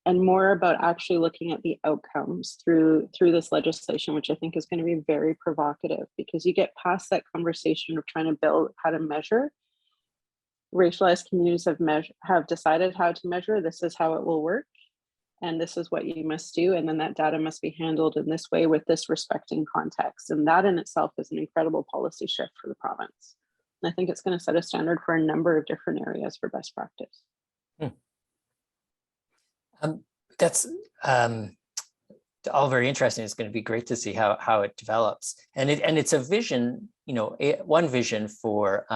and more about actually looking at the outcomes through this legislation, which I think is going to be very provocative, because you get past that conversation of trying to build how to measure. Racialized communities have decided how to measure. This is how it will work, and this is what you must do, and then that data must be handled in this way with this respecting context. And that in itself is an incredible policy shift for the province. And I think it's going to set a standard for a number of different areas for best practice. That's all very interesting. It's going to be great to see how it develops, and it's a vision, you know, one vision for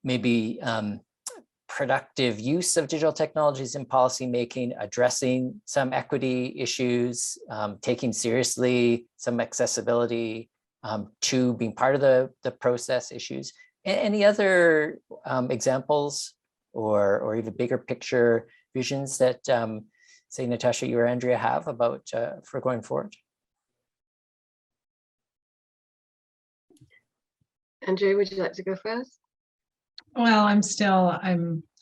maybe productive use of digital technologies in policymaking, addressing some equity issues, taking seriously some accessibility to being part of the process issues. Any other examples or even bigger picture visions that say Natasha, you or Andrea have about for going forward? Andrea, would you like to go first? Well, I'm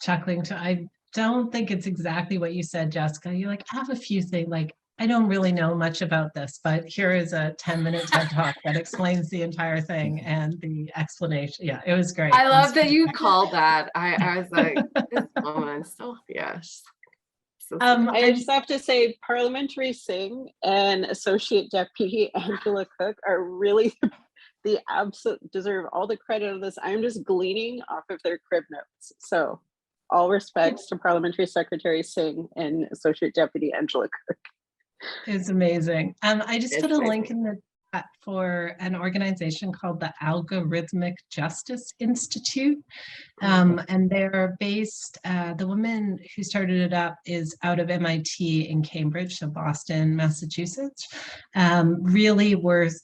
chuckling to, I don't think it's exactly what you said, Jessica. You're like, I have a few things, like, I don't really know much about this, but here is a 10-minute TED Talk that explains the entire thing and the explanation. Yeah, it was great. I love that you called that. I was like, this woman, so yes. I just have to say, Parliamentary Singh and Associate Deputy Angela Cook are really the absolute deserve all the credit of this. I'm just gleaning off of their crib notes. So all respects to Parliamentary Secretary Singh and Associate Deputy Angela Cook. It's amazing. I just put a link in the chat for an organization called the Algorithmic Justice Institute. And they're based, the woman who started it up is out of MIT in Cambridge, so Boston, Massachusetts. Really worth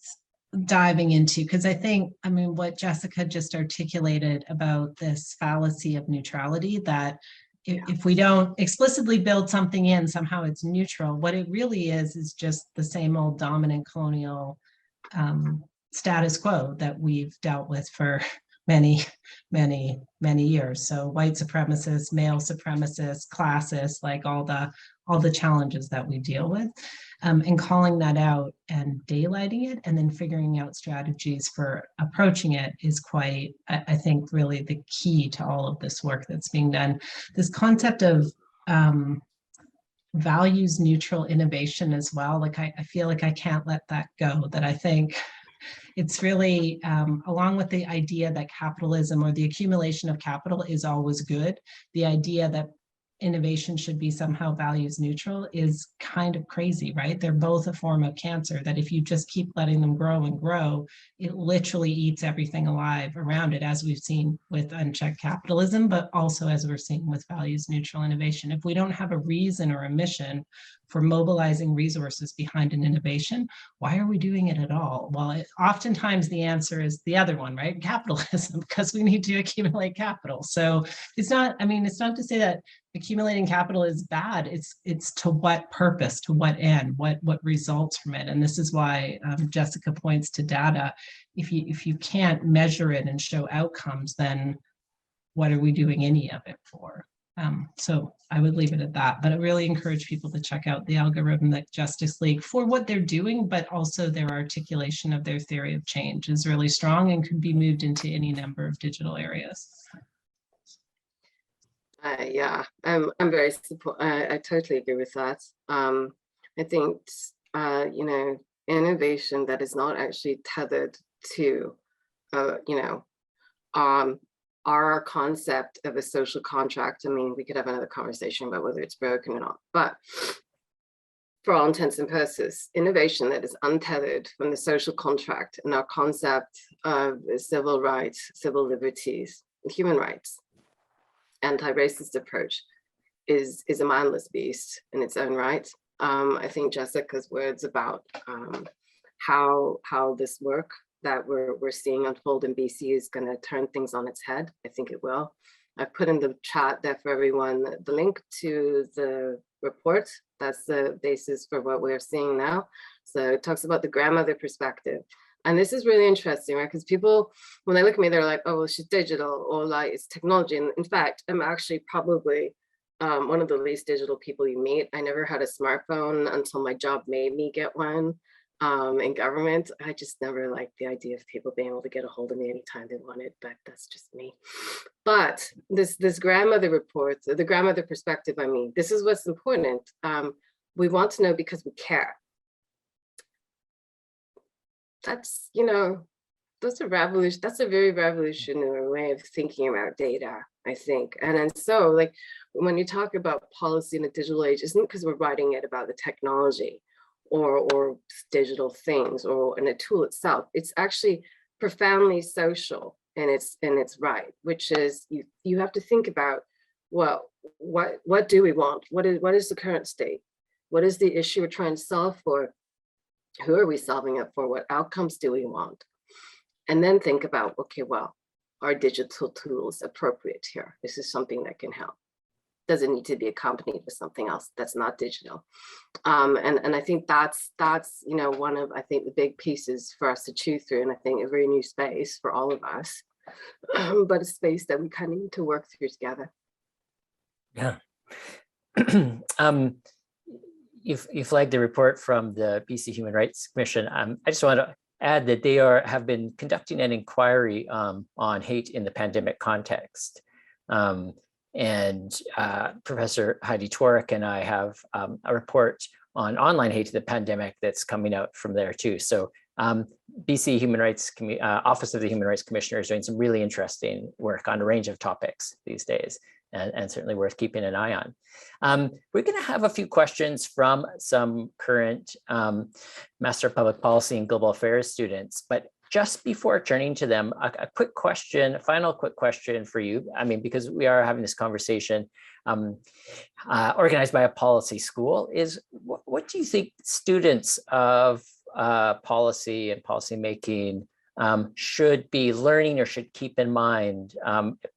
diving into, because I think, I mean, what Jessica just articulated about this fallacy of neutrality, that if we don't explicitly build something in, somehow it's neutral. What it really is just the same old dominant colonial status quo that we've dealt with for many years. So white supremacists, male supremacists, classists, like all the challenges that we deal with, and calling that out and daylighting it, and then figuring out strategies for approaching it is quite, I think, really the key to all of this work that's being done. This concept of values neutral innovation as well, like I feel like I can't let that go, that I think it's really, along with the idea that capitalism or the accumulation of capital is always good, the idea that innovation should be somehow values neutral is kind of crazy, right? They're both a form of cancer, that if you just keep letting them grow and grow, it literally eats everything alive around it, as we've seen with unchecked capitalism, but also as we're seeing with values neutral innovation. If we don't have a reason or a mission for mobilizing resources behind an innovation, why are we doing it at all? Well, oftentimes the answer is the other one, right? Capitalism, because we need to accumulate capital. So it's not, I mean, it's not to say that accumulating capital is bad. It's to what purpose, to what end, what results from it. And this is why Jessica points to data. If you can't measure it and show outcomes, then what are we doing any of it for? So I would leave it at that, but I really encourage people to check out the Algorithmic Justice League for what they're doing, but also their articulation of their theory of change is really strong and could be moved into any number of digital areas. Yeah, I'm very support. I totally agree with that. I think you know, innovation that is not actually tethered to you know, our concept of a social contract. I mean, we could have another conversation about whether it's broken or not, but for all intents and purposes, innovation that is untethered from the social contract and our concept of civil rights, civil liberties, human rights, anti-racist approach is a mindless beast in its own right. I think Jessica's words about how this work that we're seeing unfold in BC is going to turn things on its head. I think it will. I've put in the chat there for everyone the link to the report. That's the basis for what we're seeing now. So it talks about the grandmother perspective. And this is really interesting, right? Because people, when they look at me, they're like, oh, well, she's digital, or like it's technology. And in fact, I'm actually probably one of the least digital people you meet. I never had a smartphone until my job made me get one. In government, I just never liked the idea of people being able to get a hold of me anytime they wanted, but that's just me. But this grandmother report, the grandmother perspective, I mean, this is what's important. We want to know because we care. That's, you know, that's a very revolutionary way of thinking about data, I think. And so like, when you talk about policy in the digital age, isn't because we're writing it about the technology or digital things or in a tool itself. It's actually profoundly social in its right, which is you have to think about, well, what do we want? What is the current state? What is the issue we're trying to solve for? Who are we solving it for? What outcomes do we want? And then think about, okay, well, are digital tools appropriate here? This is something that can help. Doesn't need to be accompanied with something else that's not digital. And I think that's you know, one of, I think, the big pieces for us to chew through, and I think a very new space for all of us, but a space that we kind of need to work through together. Yeah. You flagged the report from the BC Human Rights Commission. I just want to add that they have been conducting an inquiry on hate in the pandemic context. And Professor Heidi Tworek and I have a report on online hate in the pandemic that's coming out from there too. So BC Human Rights Office of the Human Rights Commissioner is doing some really interesting work on a range of topics these days, and certainly worth keeping an eye on. We're going to have a few questions from some current Master of Public Policy and Global Affairs students, but just before turning to them, a quick question, final quick question for you. I mean, because we are having this conversation organized by a policy school, is what do you think students of policy and policymaking should be learning or should keep in mind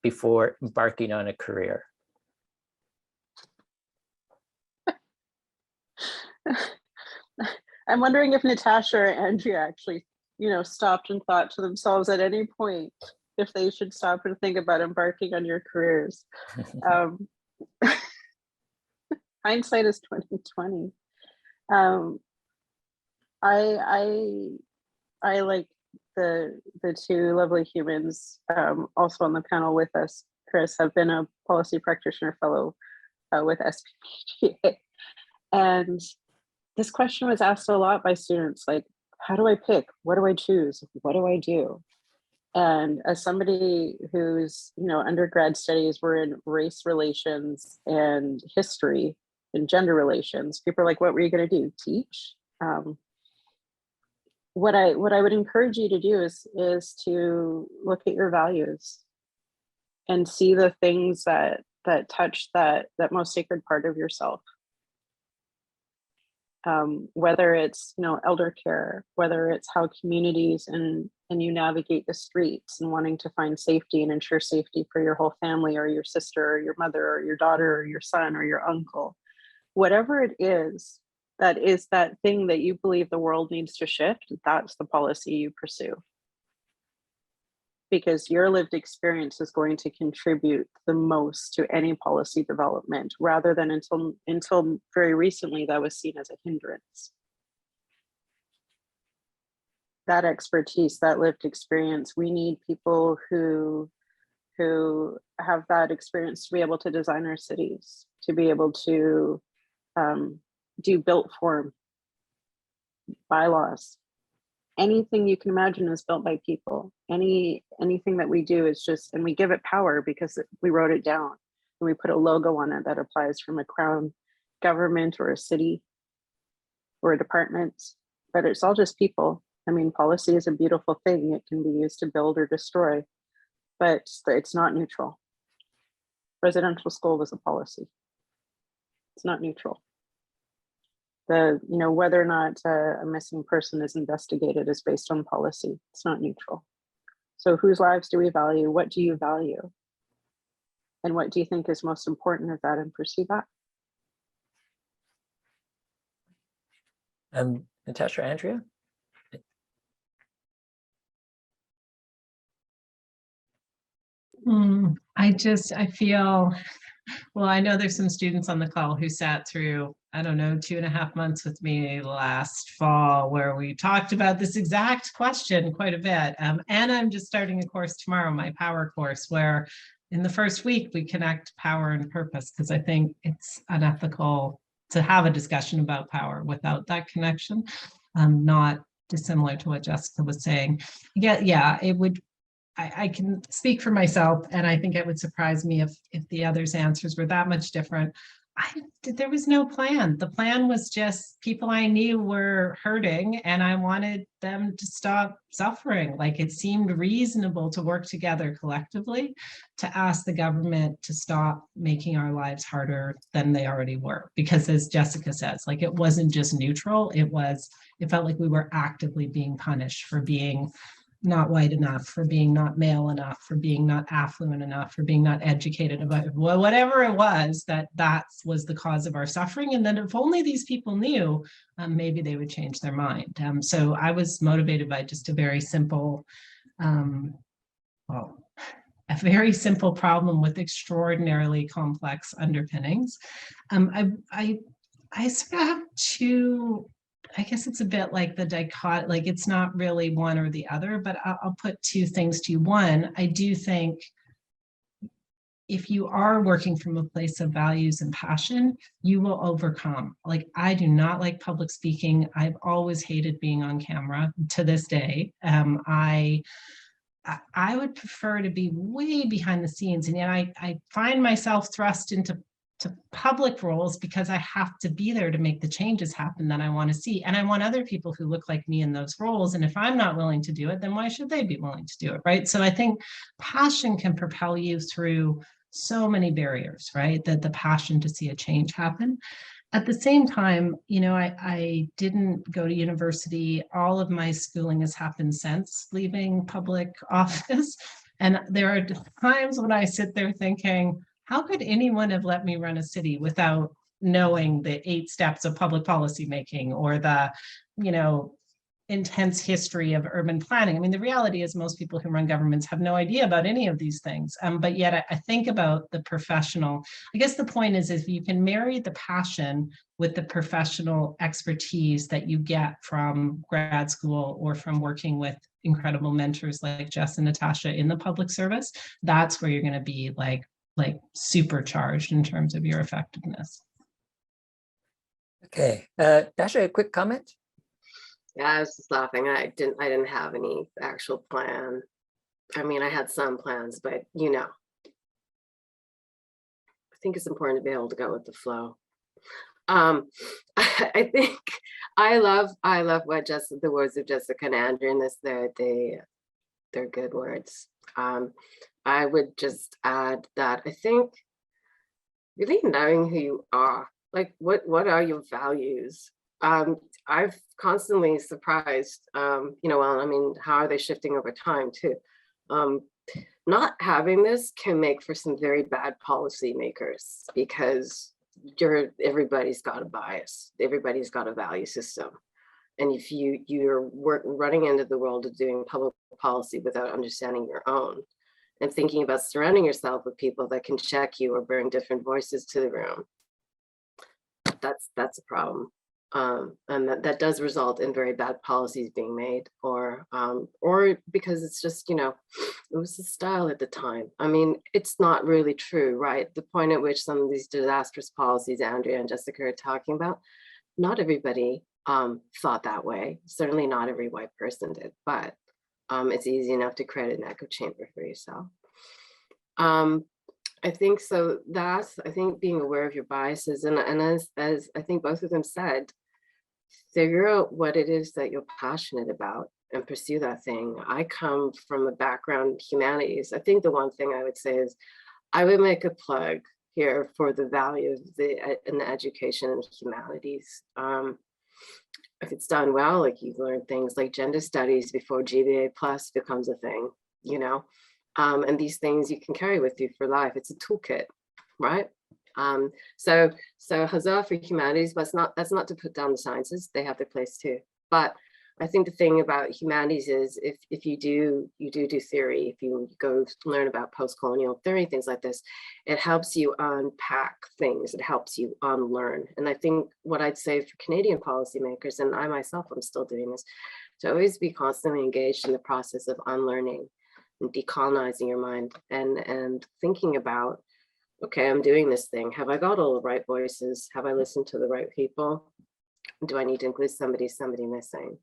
before embarking on a career? I'm wondering if Natasha or Andrea actually, you know, stopped and thought to themselves at any point if they should stop and think about embarking on your careers. Hindsight is 2020. I like the two lovely humans also on the panel with us. Chris, have been a policy practitioner fellow with SPPGA, and this question was asked a lot by students, like, how do I pick? What do I choose? What do I do? And as somebody whose, you know, undergrad studies were in race relations and history and gender relations, people are like, what were you going to do? Teach? What I would encourage you to do is to look at your values and see the things that touch that most sacred part of yourself. Whether it's, you know, elder care, whether it's how communities and you navigate the streets and wanting to find safety and ensure safety for your whole family or your sister or your mother or your daughter or your son or your uncle, whatever it is that thing that you believe the world needs to shift, that's the policy you pursue. because your lived experience is going to contribute the most to any policy development, rather than until very recently that was seen as a hindrance. That expertise, that lived experience, we need people who have that experience to be able to design our cities, to be able to do built form bylaws. Anything you can imagine is built by people. Anything that we do is just, and we give it power because we wrote it down and we put a logo on it that applies from a crown government or a city or a department, but it's all just people. I mean, policy is a beautiful thing. It can be used to build or destroy, but it's not neutral. Residential school was a policy. It's not neutral. Whether or not a missing person is investigated is based on policy. It's not neutral. So whose lives do we value? What do you value? And what do you think is most important of that, and pursue that? Natasha, Andrea? I feel, well, I know there's some students on the call who sat through, I don't know, 2.5 months with me last fall, where we talked about this exact question quite a bit. And I'm just starting a course tomorrow, my power course, where in the first week we connect power and purpose, because I think it's unethical to have a discussion about power without that connection. Not dissimilar to what Jessica was saying. Yeah, it would. I can speak for myself, and I think it would surprise me if the others' answers were that much different. There was no plan. The plan was just people I knew were hurting, and I wanted them to stop suffering. Like, it seemed reasonable to work together collectively to ask the government to stop making our lives harder than they already were. Because as Jessica says, like, it wasn't just neutral. It felt like we were actively being punished for being not white enough, for being not male enough, for being not affluent enough, for being not educated about whatever it was, that was the cause of our suffering. And then if only these people knew, maybe they would change their mind. So I was motivated by just a very simple, a very simple problem with extraordinarily complex underpinnings. I sort of have two, I guess it's a bit like the dichotomy, like it's not really one or the other, but I'll put two things to you. One, I do think if you are working from a place of values and passion, you will overcome. Like, I do not like public speaking. I've always hated being on camera to this day. I would prefer to be way behind the scenes, and yet I find myself thrust into public roles because I have to be there to make the changes happen that I want to see. And I want other people who look like me in those roles. And if I'm not willing to do it, then why should they be willing to do it, right? So I think passion can propel you through so many barriers, right? That the passion to see a change happen. At the same time, I didn't go to university. All of my schooling has happened since leaving public office. And there are times when I sit there thinking, how could anyone have let me run a city without knowing the 8 steps of public policy making, or the, intense history of urban planning? I mean, the reality is most people who run governments have no idea about any of these things. But yet I think about the professional. I guess the point is if you can marry the passion with the professional expertise that you get from grad school or from working with incredible mentors like Jess and Natasha in the public service, that's where you're going to be like supercharged in terms of your effectiveness. Okay, Dasha, a quick comment? Yeah, I was just laughing. I didn't have any actual plan. I mean, I had some plans, but I think it's important to be able to go with the flow. I think I love what the words of Jessica and Andrea in this. They're good words. I would just add that I think really knowing who you are, like what are your values? I've constantly surprised, how are they shifting over time too? Not having this can make for some very bad policy makers, because everybody's got a bias, everybody's got a value system. And if you're running into the world of doing public policy without understanding your own and thinking about surrounding yourself with people that can check you or bring different voices to the room, that's a problem. And that does result in very bad policies being made, or because it's just, it was the style at the time. I mean, it's not really true, right? The point at which some of these disastrous policies Andrea and Jessica are talking about, not everybody thought that way. Certainly not every white person did, but it's easy enough to create an echo chamber for yourself. I think so. I think being aware of your biases, and as I think both of them said, figure out what it is that you're passionate about and pursue that thing. I come from a background in humanities. I think the one thing I would say is I would make a plug here for the value of in the education in humanities. If it's done well, like you learn things like gender studies before GBA plus becomes a thing, and these things you can carry with you for life. It's a toolkit, right? So huzzah for humanities, but that's not to put down the sciences. They have their place too. But I think the thing about humanities is if you do theory, if you go learn about post-colonial theory, things like this, it helps you unpack things. It helps you unlearn. And I think what I'd say for Canadian policymakers, and I myself, I'm still doing this, to always be constantly engaged in the process of unlearning and decolonizing your mind and thinking about, okay, I'm doing this thing. Have I got all the right voices? Have I listened to the right people? Do I need to include somebody missing?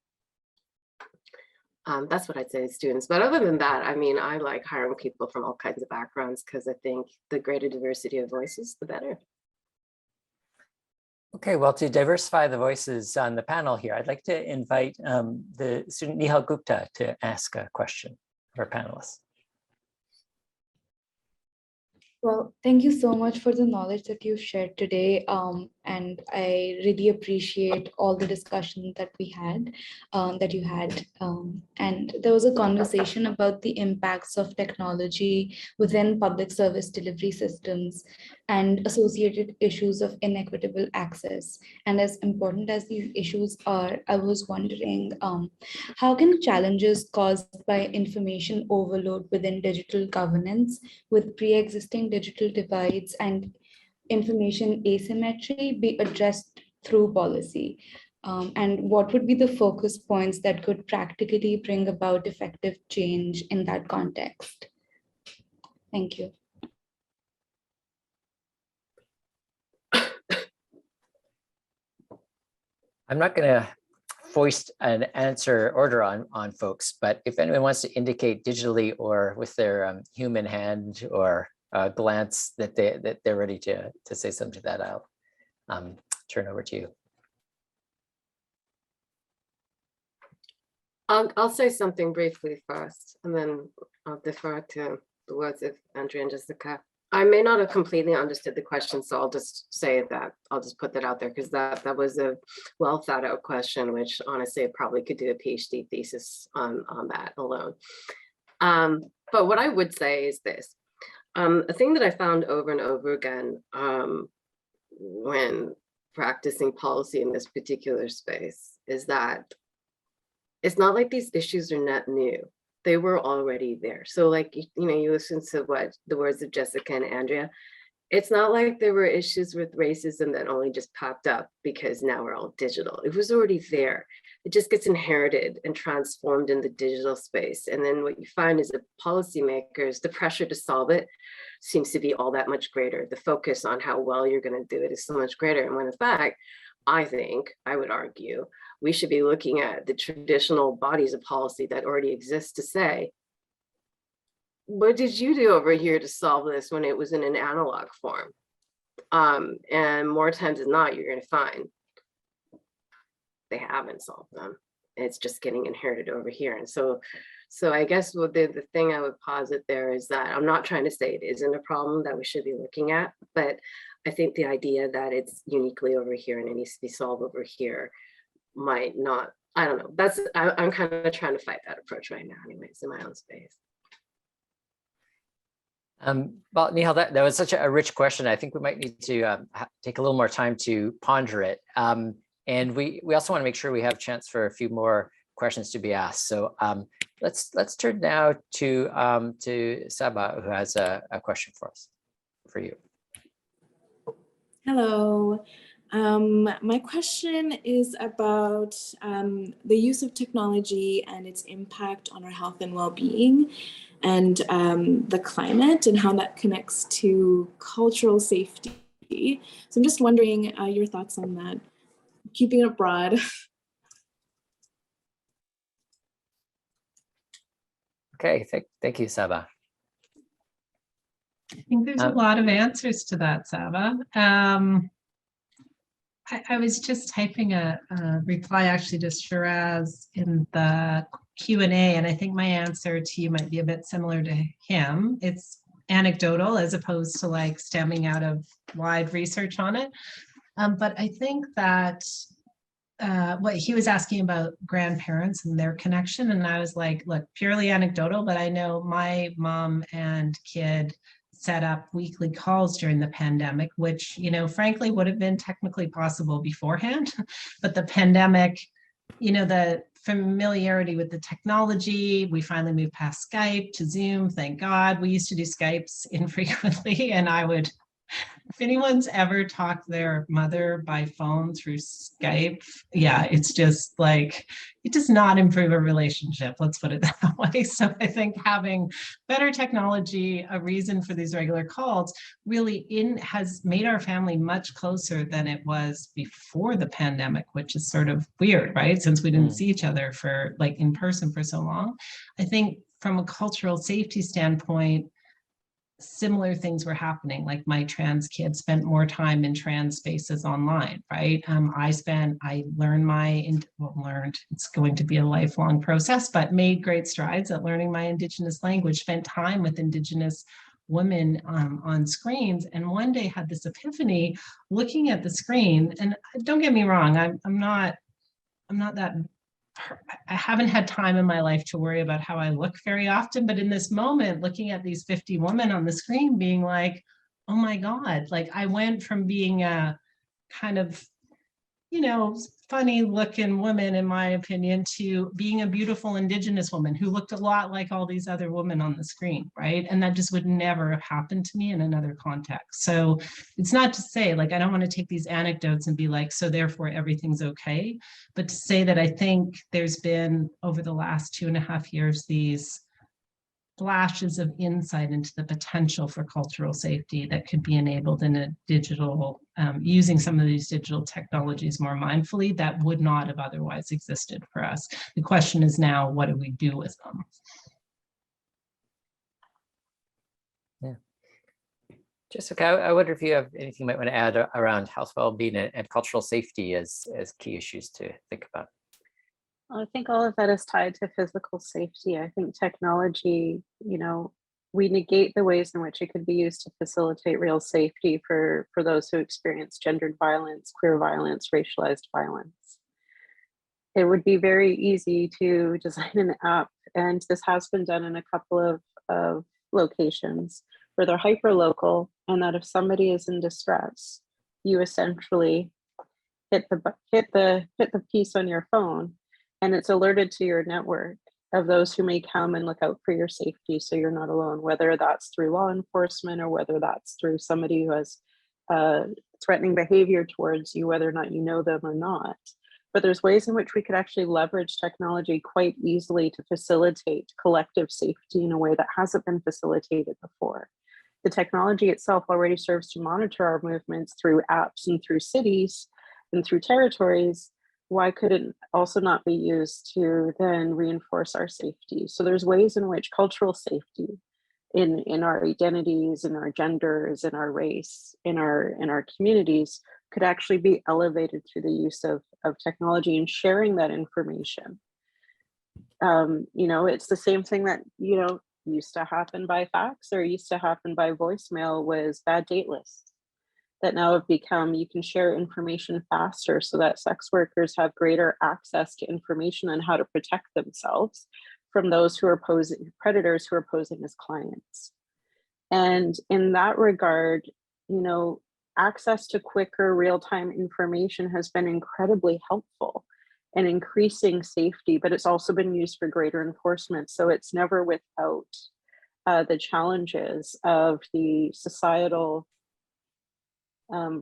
That's what I'd say to students. But other than that, I mean, I like hiring people from all kinds of backgrounds because I think the greater diversity of voices, the better. Okay, well, to diversify the voices on the panel here, I'd like to invite the student Nihal Gupta to ask a question of our panelists. Well, thank you so much for the knowledge that you've shared today. And I really appreciate all the discussion that we had, that you had. And there was a conversation about the impacts of technology within public service delivery systems and associated issues of inequitable access. And as important as these issues are, I was wondering, how can challenges caused by information overload within digital governance with pre-existing digital divides and information asymmetry be addressed through policy? And what would be the focus points that could practically bring about effective change in that context? Thank you. I'm not going to foist an answer order on folks, but if anyone wants to indicate digitally or with their human hand or glance that they're ready to say something to that, I'll turn over to you. I'll say something briefly first, and then I'll defer to the words of Andrea and Jessica. I may not have completely understood the question, so I'll just say that, I'll just put that out there, because that was a well thought out question, which honestly I probably could do a PhD thesis on that alone. But what I would say is this. A thing that I found over and over again when practicing policy in this particular space is that it's not like these issues are not new. They were already there. So like, you listen to what the words of Jessica and Andrea, it's not like there were issues with racism that only just popped up because now we're all digital. It was already there. It just gets inherited and transformed in the digital space. And then what you find is that policymakers, the pressure to solve it seems to be all that much greater. The focus on how well you're going to do it is so much greater. And when in fact, I would argue, we should be looking at the traditional bodies of policy that already exist to say, what did you do over here to solve this when it was in an analog form? And more times than not, you're going to find they haven't solved them. It's just getting inherited over here. And so I guess what the thing I would posit there is that I'm not trying to say it isn't a problem that we should be looking at, but I think the idea that it's uniquely over here and it needs to be solved over here might not, I don't know. I'm kind of trying to fight that approach right now anyways in my own space. Well, Nihal, that was such a rich question. I think we might need to take a little more time to ponder it. And we also want to make sure we have a chance for a few more questions to be asked. So let's turn now to Saba, who has a question for you. Hello. My question is about the use of technology and its impact on our health and well-being, and the climate and how that connects to cultural safety. So I'm just wondering your thoughts on that. Keeping it broad. Okay, thank you, Saba. I think there's a lot of answers to that, Saba. I was just typing a reply actually to Shiraz in the Q&A, and I think my answer to you might be a bit similar to him. It's anecdotal as opposed to like stemming out of wide research on it. But I think that what he was asking about grandparents and their connection, and I was like, look, purely anecdotal, but I know my mom and kid set up weekly calls during the pandemic, which, you know, frankly would have been technically possible beforehand. But the pandemic, you know, the familiarity with the technology, we finally moved past Skype to Zoom, thank God. We used to do Skypes infrequently, and I would, if anyone's ever talked to their mother by phone through Skype, yeah, it's just like, it does not improve a relationship, let's put it that way. So I think having better technology, a reason for these regular calls, really has made our family much closer than it was before the pandemic, which is sort of weird, right? Since we didn't see each other for like in person for so long. I think from a cultural safety standpoint, similar things were happening. Like my trans kid spent more time in trans spaces online, right? I learned, it's going to be a lifelong process, but made great strides at learning my Indigenous language, spent time with Indigenous women on screens, and one day had this epiphany looking at the screen. And don't get me wrong, I'm not that, I haven't had time in my life to worry about how I look very often, but in this moment, looking at these 50 women on the screen, being like, oh my God, like I went from being a kind of, you know, funny looking woman, in my opinion, to being a beautiful Indigenous woman who looked a lot like all these other women on the screen, right? And that just would never have happened to me in another context. So it's not to say, like, I don't want to take these anecdotes and be like, so therefore everything's okay, but to say that I think there's been, over the last 2.5 years, these flashes of insight into the potential for cultural safety that could be enabled in a digital, using some of these digital technologies more mindfully, that would not have otherwise existed for us. The question is now, what do we do with them? Yeah. Jessica, I wonder if you have anything you might want to add around health, well-being and cultural safety as key issues to think about. I think all of that is tied to physical safety. I think technology, you know, we negate the ways in which it could be used to facilitate real safety for those who experience gendered violence, queer violence, racialized violence. It would be very easy to design an app, and this has been done in a couple of locations where they're hyper local, and that if somebody is in distress, you essentially hit the piece on your phone, and it's alerted to your network of those who may come and look out for your safety, so you're not alone, whether that's through law enforcement or whether that's through somebody who has threatening behavior towards you, whether or not you know them or not. But there's ways in which we could actually leverage technology quite easily to facilitate collective safety in a way that hasn't been facilitated before. The technology itself already serves to monitor our movements through apps and through cities and through territories. Why could it also not be used to then reinforce our safety? So there's ways in which cultural safety in our identities, in our genders, in our race, in our communities could actually be elevated through the use of technology and sharing that information. You know, it's the same thing that, you know, used to happen by fax or used to happen by voicemail, was bad date lists that now have become, you can share information faster so that sex workers have greater access to information on how to protect themselves from those who are predators who are posing as clients. And in that regard, you know, access to quicker real-time information has been incredibly helpful in increasing safety, but it's also been used for greater enforcement. So it's never without the challenges of the societal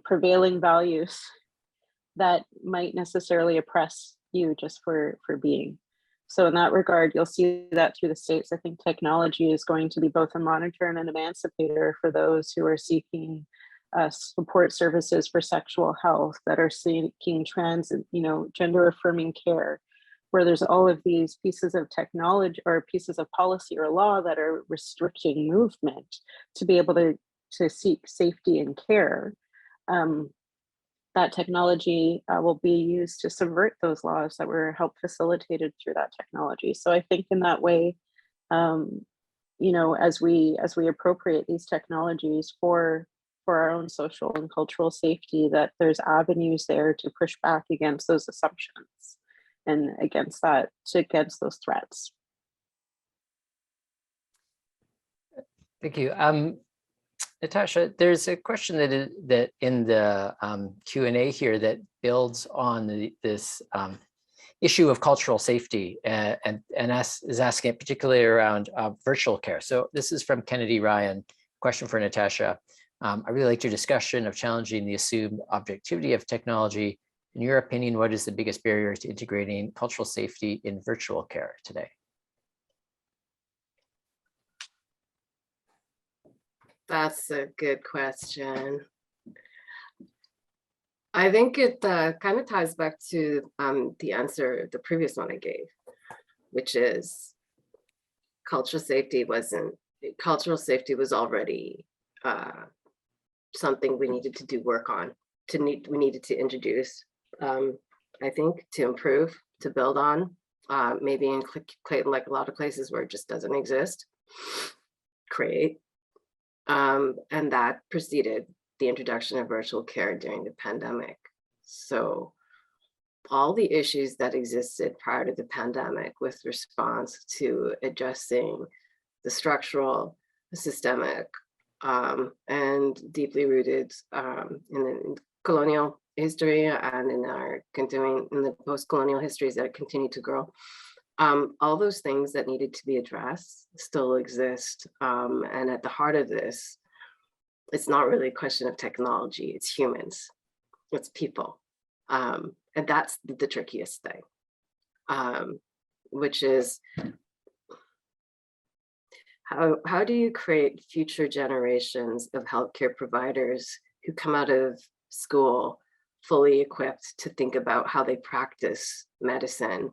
prevailing values that might necessarily oppress you just for being. So in that regard, you'll see that through the states. I think technology is going to be both a monitor and an emancipator for those who are seeking support services for sexual health, that are seeking trans, gender affirming care, where there's all of these pieces of technology or pieces of policy or law that are restricting movement to be able to seek safety and care. That technology will be used to subvert those laws that were helped facilitated through that technology. So I think in that way, as we appropriate these technologies for our own social and cultural safety, that there's avenues there to push back against those assumptions and against those threats. Thank you. Natasha, there's a question that in the Q&A here that builds on this issue of cultural safety and is asking it particularly around virtual care. So this is from Kennedy Ryan, question for Natasha. I really liked your discussion of challenging the assumed objectivity of technology. In your opinion, what is the biggest barrier to integrating cultural safety in virtual care today? That's a good question. I think it kind of ties back to the previous one I gave, which is cultural safety was already something we needed to do work on. We needed to introduce, I think, to improve, to build on, maybe in Clayton, like a lot of places where it just doesn't exist, create. And that preceded the introduction of virtual care during the pandemic. So all the issues that existed prior to the pandemic with response to addressing the structural, the systemic, and deeply rooted in colonial history and in the post-colonial histories that continue to grow. All those things that needed to be addressed still exist. And at the heart of this, it's not really a question of technology, it's humans, it's people. And that's the trickiest thing, which is how do you create future generations of healthcare providers who come out of school fully equipped to think about how they practice medicine,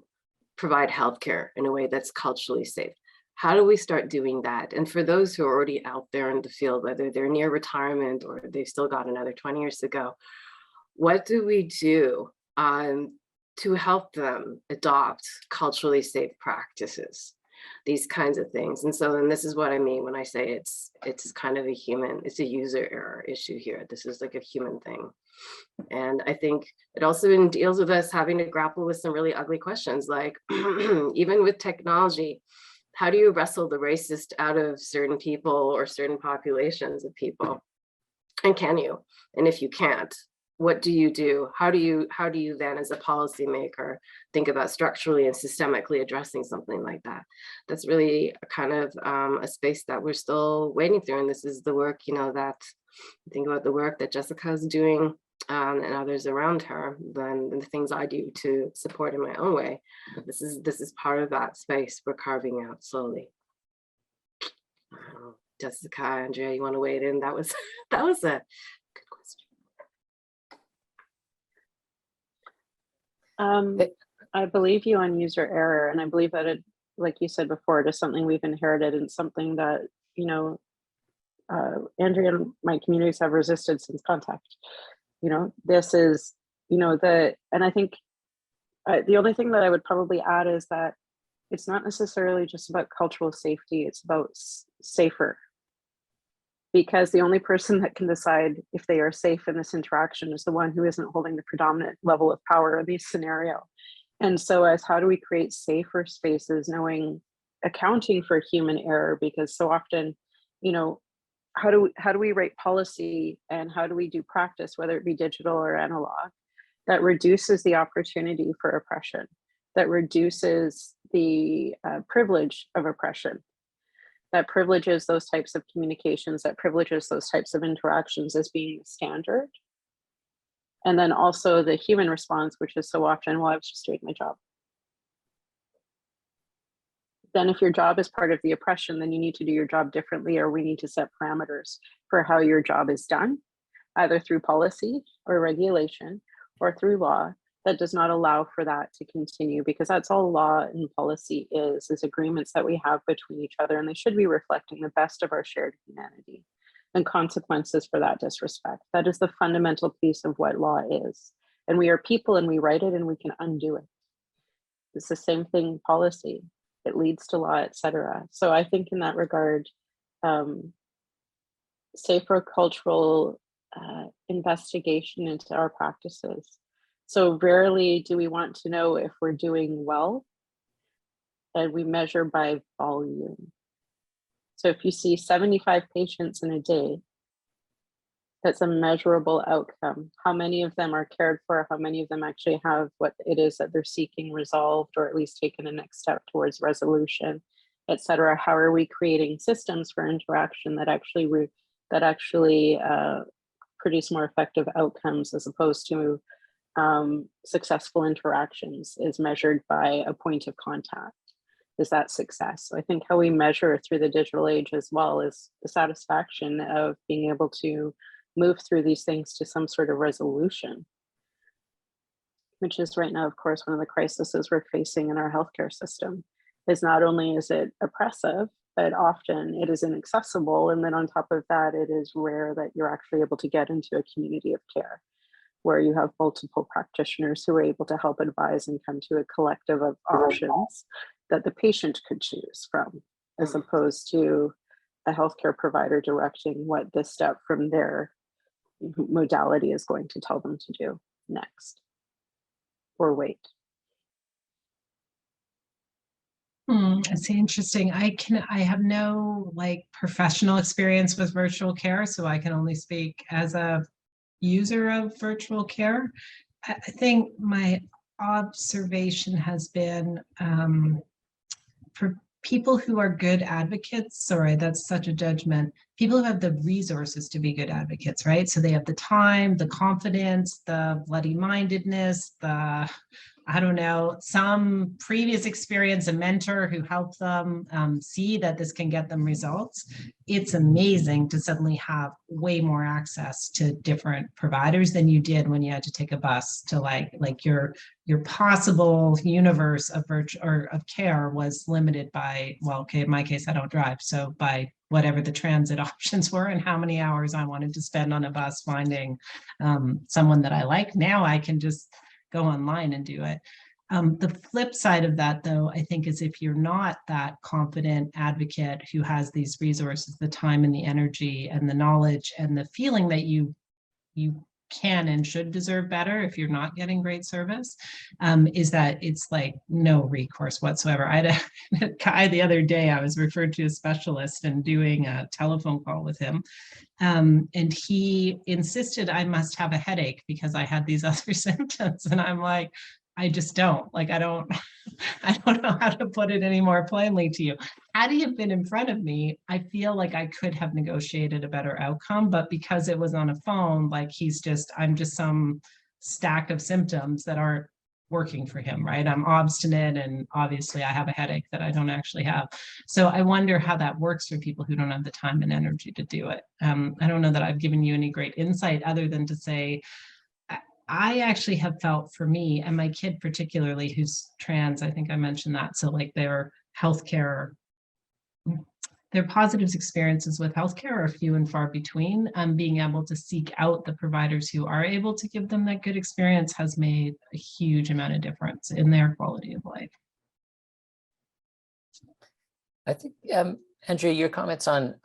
provide healthcare in a way that's culturally safe? How do we start doing that? And for those who are already out there in the field, whether they're near retirement or they've still got another 20 years to go, what do we do to help them adopt culturally safe practices, these kinds of things? And so then this is what I mean when I say it's kind of it's a user error issue here. This is like a human thing. And I think it also deals with us having to grapple with some really ugly questions, like even with technology, how do you wrestle the racist out of certain people or certain populations of people? And can you? And if you can't, what do you do? How do you then as a policymaker think about structurally and systemically addressing something like that? That's really a kind of a space that we're still wading through. And this is the work, that think about the work that Jessica is doing and others around her, then the things I do to support in my own way. This is part of that space we're carving out slowly. Jessica, Andrea, you want to weigh in? That was a good question. I believe you on user error, and I believe that it, like you said before, it is something we've inherited and something that Andrea and my communities have resisted since contact. This is, and I think the only thing that I would probably add is that it's not necessarily just about cultural safety, it's about safer. Because the only person that can decide if they are safe in this interaction is the one who isn't holding the predominant level of power in this scenario. And so as how do we create safer spaces, accounting for human error, because so often, how do we write policy, and how do we do practice, whether it be digital or analog, that reduces the opportunity for oppression, that reduces the privilege of oppression, that privileges those types of communications, that privileges those types of interactions as being standard. And then also the human response, which is so often, well, I was just doing my job. Then if your job is part of the oppression, then you need to do your job differently, or we need to set parameters for how your job is done, either through policy or regulation or through law that does not allow for that to continue, because that's all law and policy is agreements that we have between each other, and they should be reflecting the best of our shared humanity and consequences for that disrespect. That is the fundamental piece of what law is. And we are people, and we write it and we can undo it. It's the same thing, policy. It leads to law, etc. So I think in that regard, safer cultural investigation into our practices. So rarely do we want to know if we're doing well, and we measure by volume. So if you see 75 patients in a day, that's a measurable outcome. How many of them are cared for? How many of them actually have what it is that they're seeking resolved, or at least taken a next step towards resolution, et cetera? How are we creating systems for interaction that actually produce more effective outcomes, as opposed to successful interactions is measured by a point of contact? Is that success? So I think how we measure through the digital age as well is the satisfaction of being able to move through these things to some sort of resolution, which is right now, of course, one of the crises we're facing in our healthcare system. Is not only is it oppressive, but often it is inaccessible. And then on top of that, it is rare that you're actually able to get into a community of care where you have multiple practitioners who are able to help advise and come to a collective of options that the patient could choose from, as opposed to a healthcare provider directing what this step from their modality is going to tell them to do next, or wait. It's interesting. I have no professional experience with virtual care, so I can only speak as a user of virtual care. I think my observation has been for people who are good advocates, sorry, that's such a judgment, people who have the resources to be good advocates, right? So they have the time, the confidence, the bloody-mindedness, I don't know, some previous experience, a mentor who helped them see that this can get them results. It's amazing to suddenly have way more access to different providers than you did when you had to take a bus to like your possible universe of virtual or of care was limited by, well, okay, in my case, I don't drive. So by whatever the transit options were and how many hours I wanted to spend on a bus finding someone that I like. Now I can just go online and do it. The flip side of that, though, I think, is if you're not that confident advocate who has these resources, the time and the energy and the knowledge and the feeling that you can and should deserve better if you're not getting great service, is that it's like no recourse whatsoever. I had a guy the other day, I was referred to a specialist and doing a telephone call with him. And he insisted I must have a headache because I had these other symptoms. And I'm like, I just don't. I don't know how to put it any more plainly to you. Had he have been in front of me, I feel like I could have negotiated a better outcome. But because it was on a phone, I'm just some stack of symptoms that aren't working for him, right? I'm obstinate, and obviously I have a headache that I don't actually have. So I wonder how that works for people who don't have the time and energy to do it. I don't know that I've given you any great insight other than to say, I actually have felt, for me and my kid particularly, who's trans, I think I mentioned that. So their healthcare, their positive experiences with healthcare are few and far between. Being able to seek out the providers who are able to give them that good experience has made a huge amount of difference in their quality of life. I think, Andrea, your comments on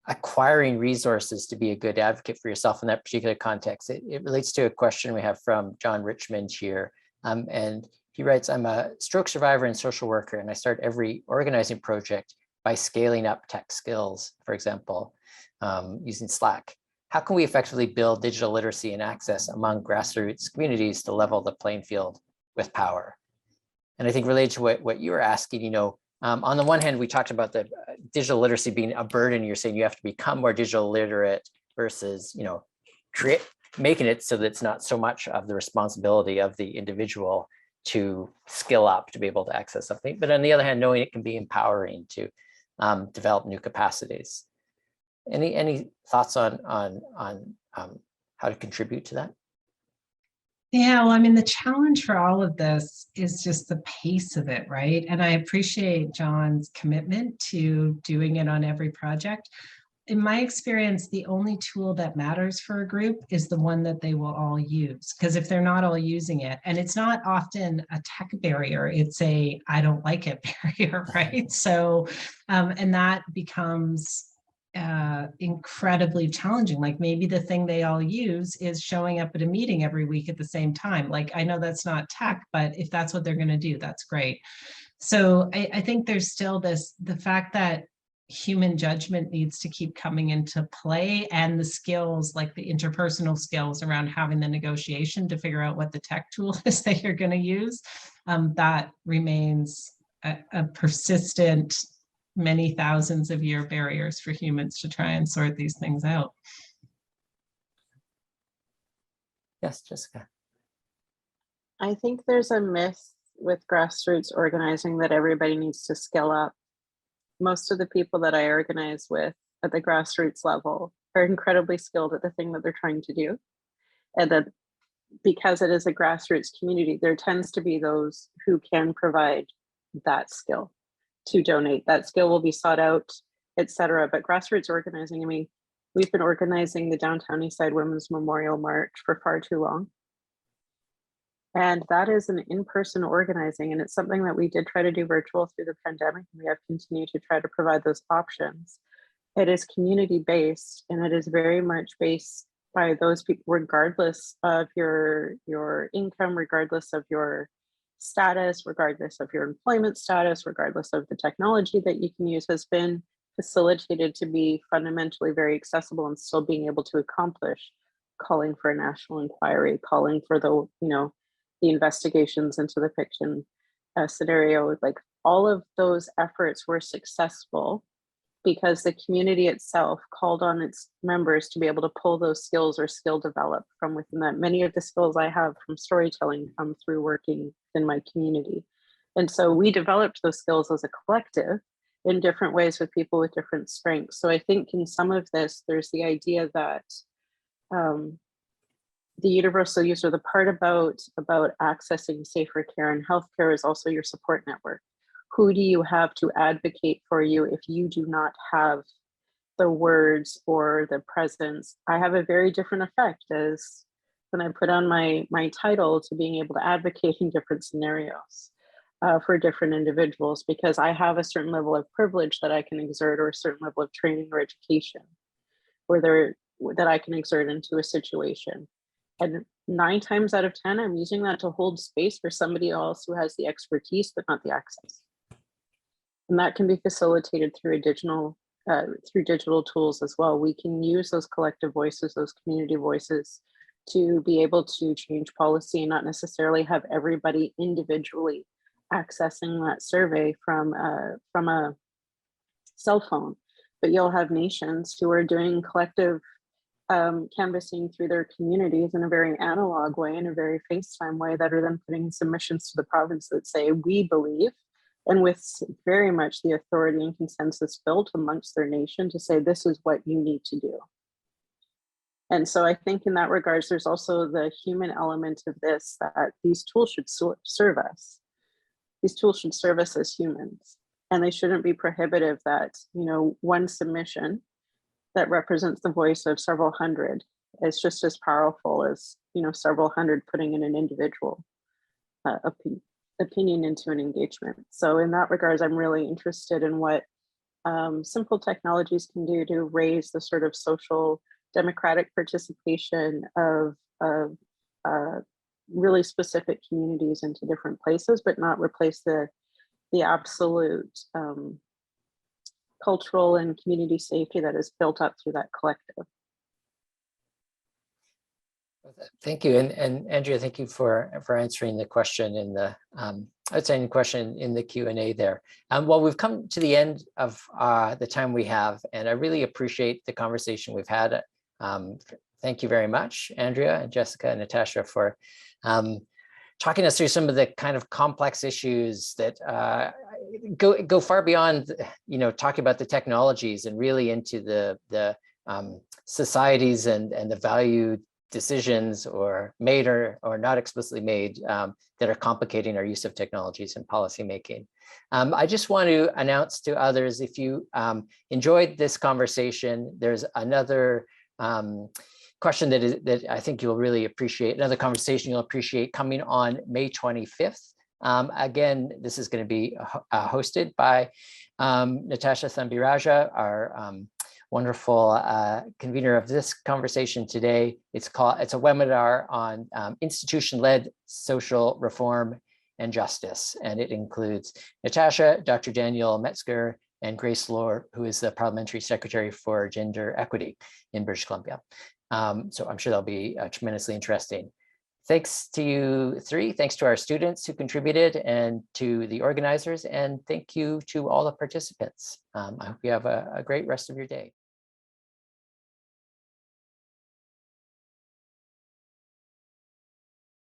acquiring resources to be a good advocate for yourself in that particular context, it relates to a question we have from John Richmond here. And he writes, I'm a stroke survivor and social worker, and I start every organizing project by scaling up tech skills, for example, using Slack? How can we effectively build digital literacy and access among grassroots communities to level the playing field with power? And I think related to what you were asking, on the one hand, we talked about the digital literacy being a burden. You're saying you have to become more digital literate versus, making it so that it's not so much of the responsibility of the individual to skill up to be able to access something. But on the other hand, knowing it can be empowering to develop new capacities. Any thoughts on how to contribute to that? Yeah, well, I mean, the challenge for all of this is just the pace of it, right? And I appreciate John's commitment to doing it on every project. In my experience, the only tool that matters for a group is the one that they will all use. Because if they're not all using it, and it's not often a tech barrier, it's a I don't like it barrier, right? So, and that becomes incredibly challenging. Like maybe the thing they all use is showing up at a meeting every week at the same time. Like I know that's not tech, but if that's what they're going to do, that's great. So I think there's still the fact that human judgment needs to keep coming into play, and the skills, like the interpersonal skills around having the negotiation to figure out what the tech tool is that you're going to use, that remains a persistent, many thousands of year barriers for humans to try and sort these things out. Yes, Jessica. I think there's a myth with grassroots organizing that everybody needs to skill up. Most of the people that I organize with at the grassroots level are incredibly skilled at the thing that they're trying to do. And that because it is a grassroots community, there tends to be those who can provide that skill to donate. That skill will be sought out, etc. But grassroots organizing, I mean, we've been organizing the Downtown Eastside Women's Memorial March for far too long. And that is an in-person organizing, and it's something that we did try to do virtual through the pandemic, and we have continued to try to provide those options. It is community-based, and it is very much based by those people, regardless of your income, regardless of your status, regardless of your employment status, regardless of the technology that you can use, has been facilitated to be fundamentally very accessible and still being able to accomplish calling for a national inquiry, calling for the investigations into the fiction scenario. Like all of those efforts were successful because the community itself called on its members to be able to pull those skills or skill develop from within that. Many of the skills I have from storytelling come through working in my community. And so we developed those skills as a collective in different ways with people with different strengths. So I think in some of this, there's the idea that the universal use, or the part about accessing safer care and healthcare, is also your support network. Who do you have to advocate for you if you do not have the words or the presence? I have a very different effect as when I put on my title to being able to advocate in different scenarios for different individuals, because I have a certain level of privilege that I can exert, or a certain level of training or education that I can exert into a situation. And 9 times out of 10, I'm using that to hold space for somebody else who has the expertise, but not the access. And that can be facilitated through digital tools as well. We can use those collective voices, those community voices, to be able to change policy and not necessarily have everybody individually accessing that survey from a cell phone. But you'll have nations who are doing collective canvassing through their communities in a very analog way, in a very FaceTime way, that are then putting submissions to the province that say, we believe, and with very much the authority and consensus built amongst their nation to say, this is what you need to do. And so I think in that regards, there's also the human element of this, that these tools should serve us. These tools should serve us as humans, and they shouldn't be prohibitive that, one submission that represents the voice of several hundred is just as powerful as, several hundred putting in an individual opinion into an engagement. So in that regards, I'm really interested in what simple technologies can do to raise the sort of social democratic participation of really specific communities into different places, but not replace the absolute cultural and community safety that is built up through that collective. Thank you, and Andrea, thank you for answering the question in the outstanding question in the Q&A there. Well, we've come to the end of the time we have, and I really appreciate the conversation we've had. Thank you very much, Andrea and Jessica and Natasha, for talking us through some of the kind of complex issues that go far beyond, talking about the technologies and really into the societies and the value decisions or made or not explicitly made that are complicating our use of technologies in policymaking. I just want to announce to others, if you enjoyed this conversation, there's another question that I think you'll really appreciate, another conversation you'll appreciate coming on May 25th. Again, this is going to be hosted by Natasha Thambirajah, our wonderful convener of this conversation today. It's a webinar on institution-led social reform and justice, and it includes Natasha, Dr. Daniel Metzger, and Grace Lohr, who is the Parliamentary Secretary for Gender Equity in British Columbia. So I'm sure that'll be tremendously interesting. Thanks to you three, thanks to our students who contributed and to the organizers, and thank you to all the participants. I hope you have a great rest of your day.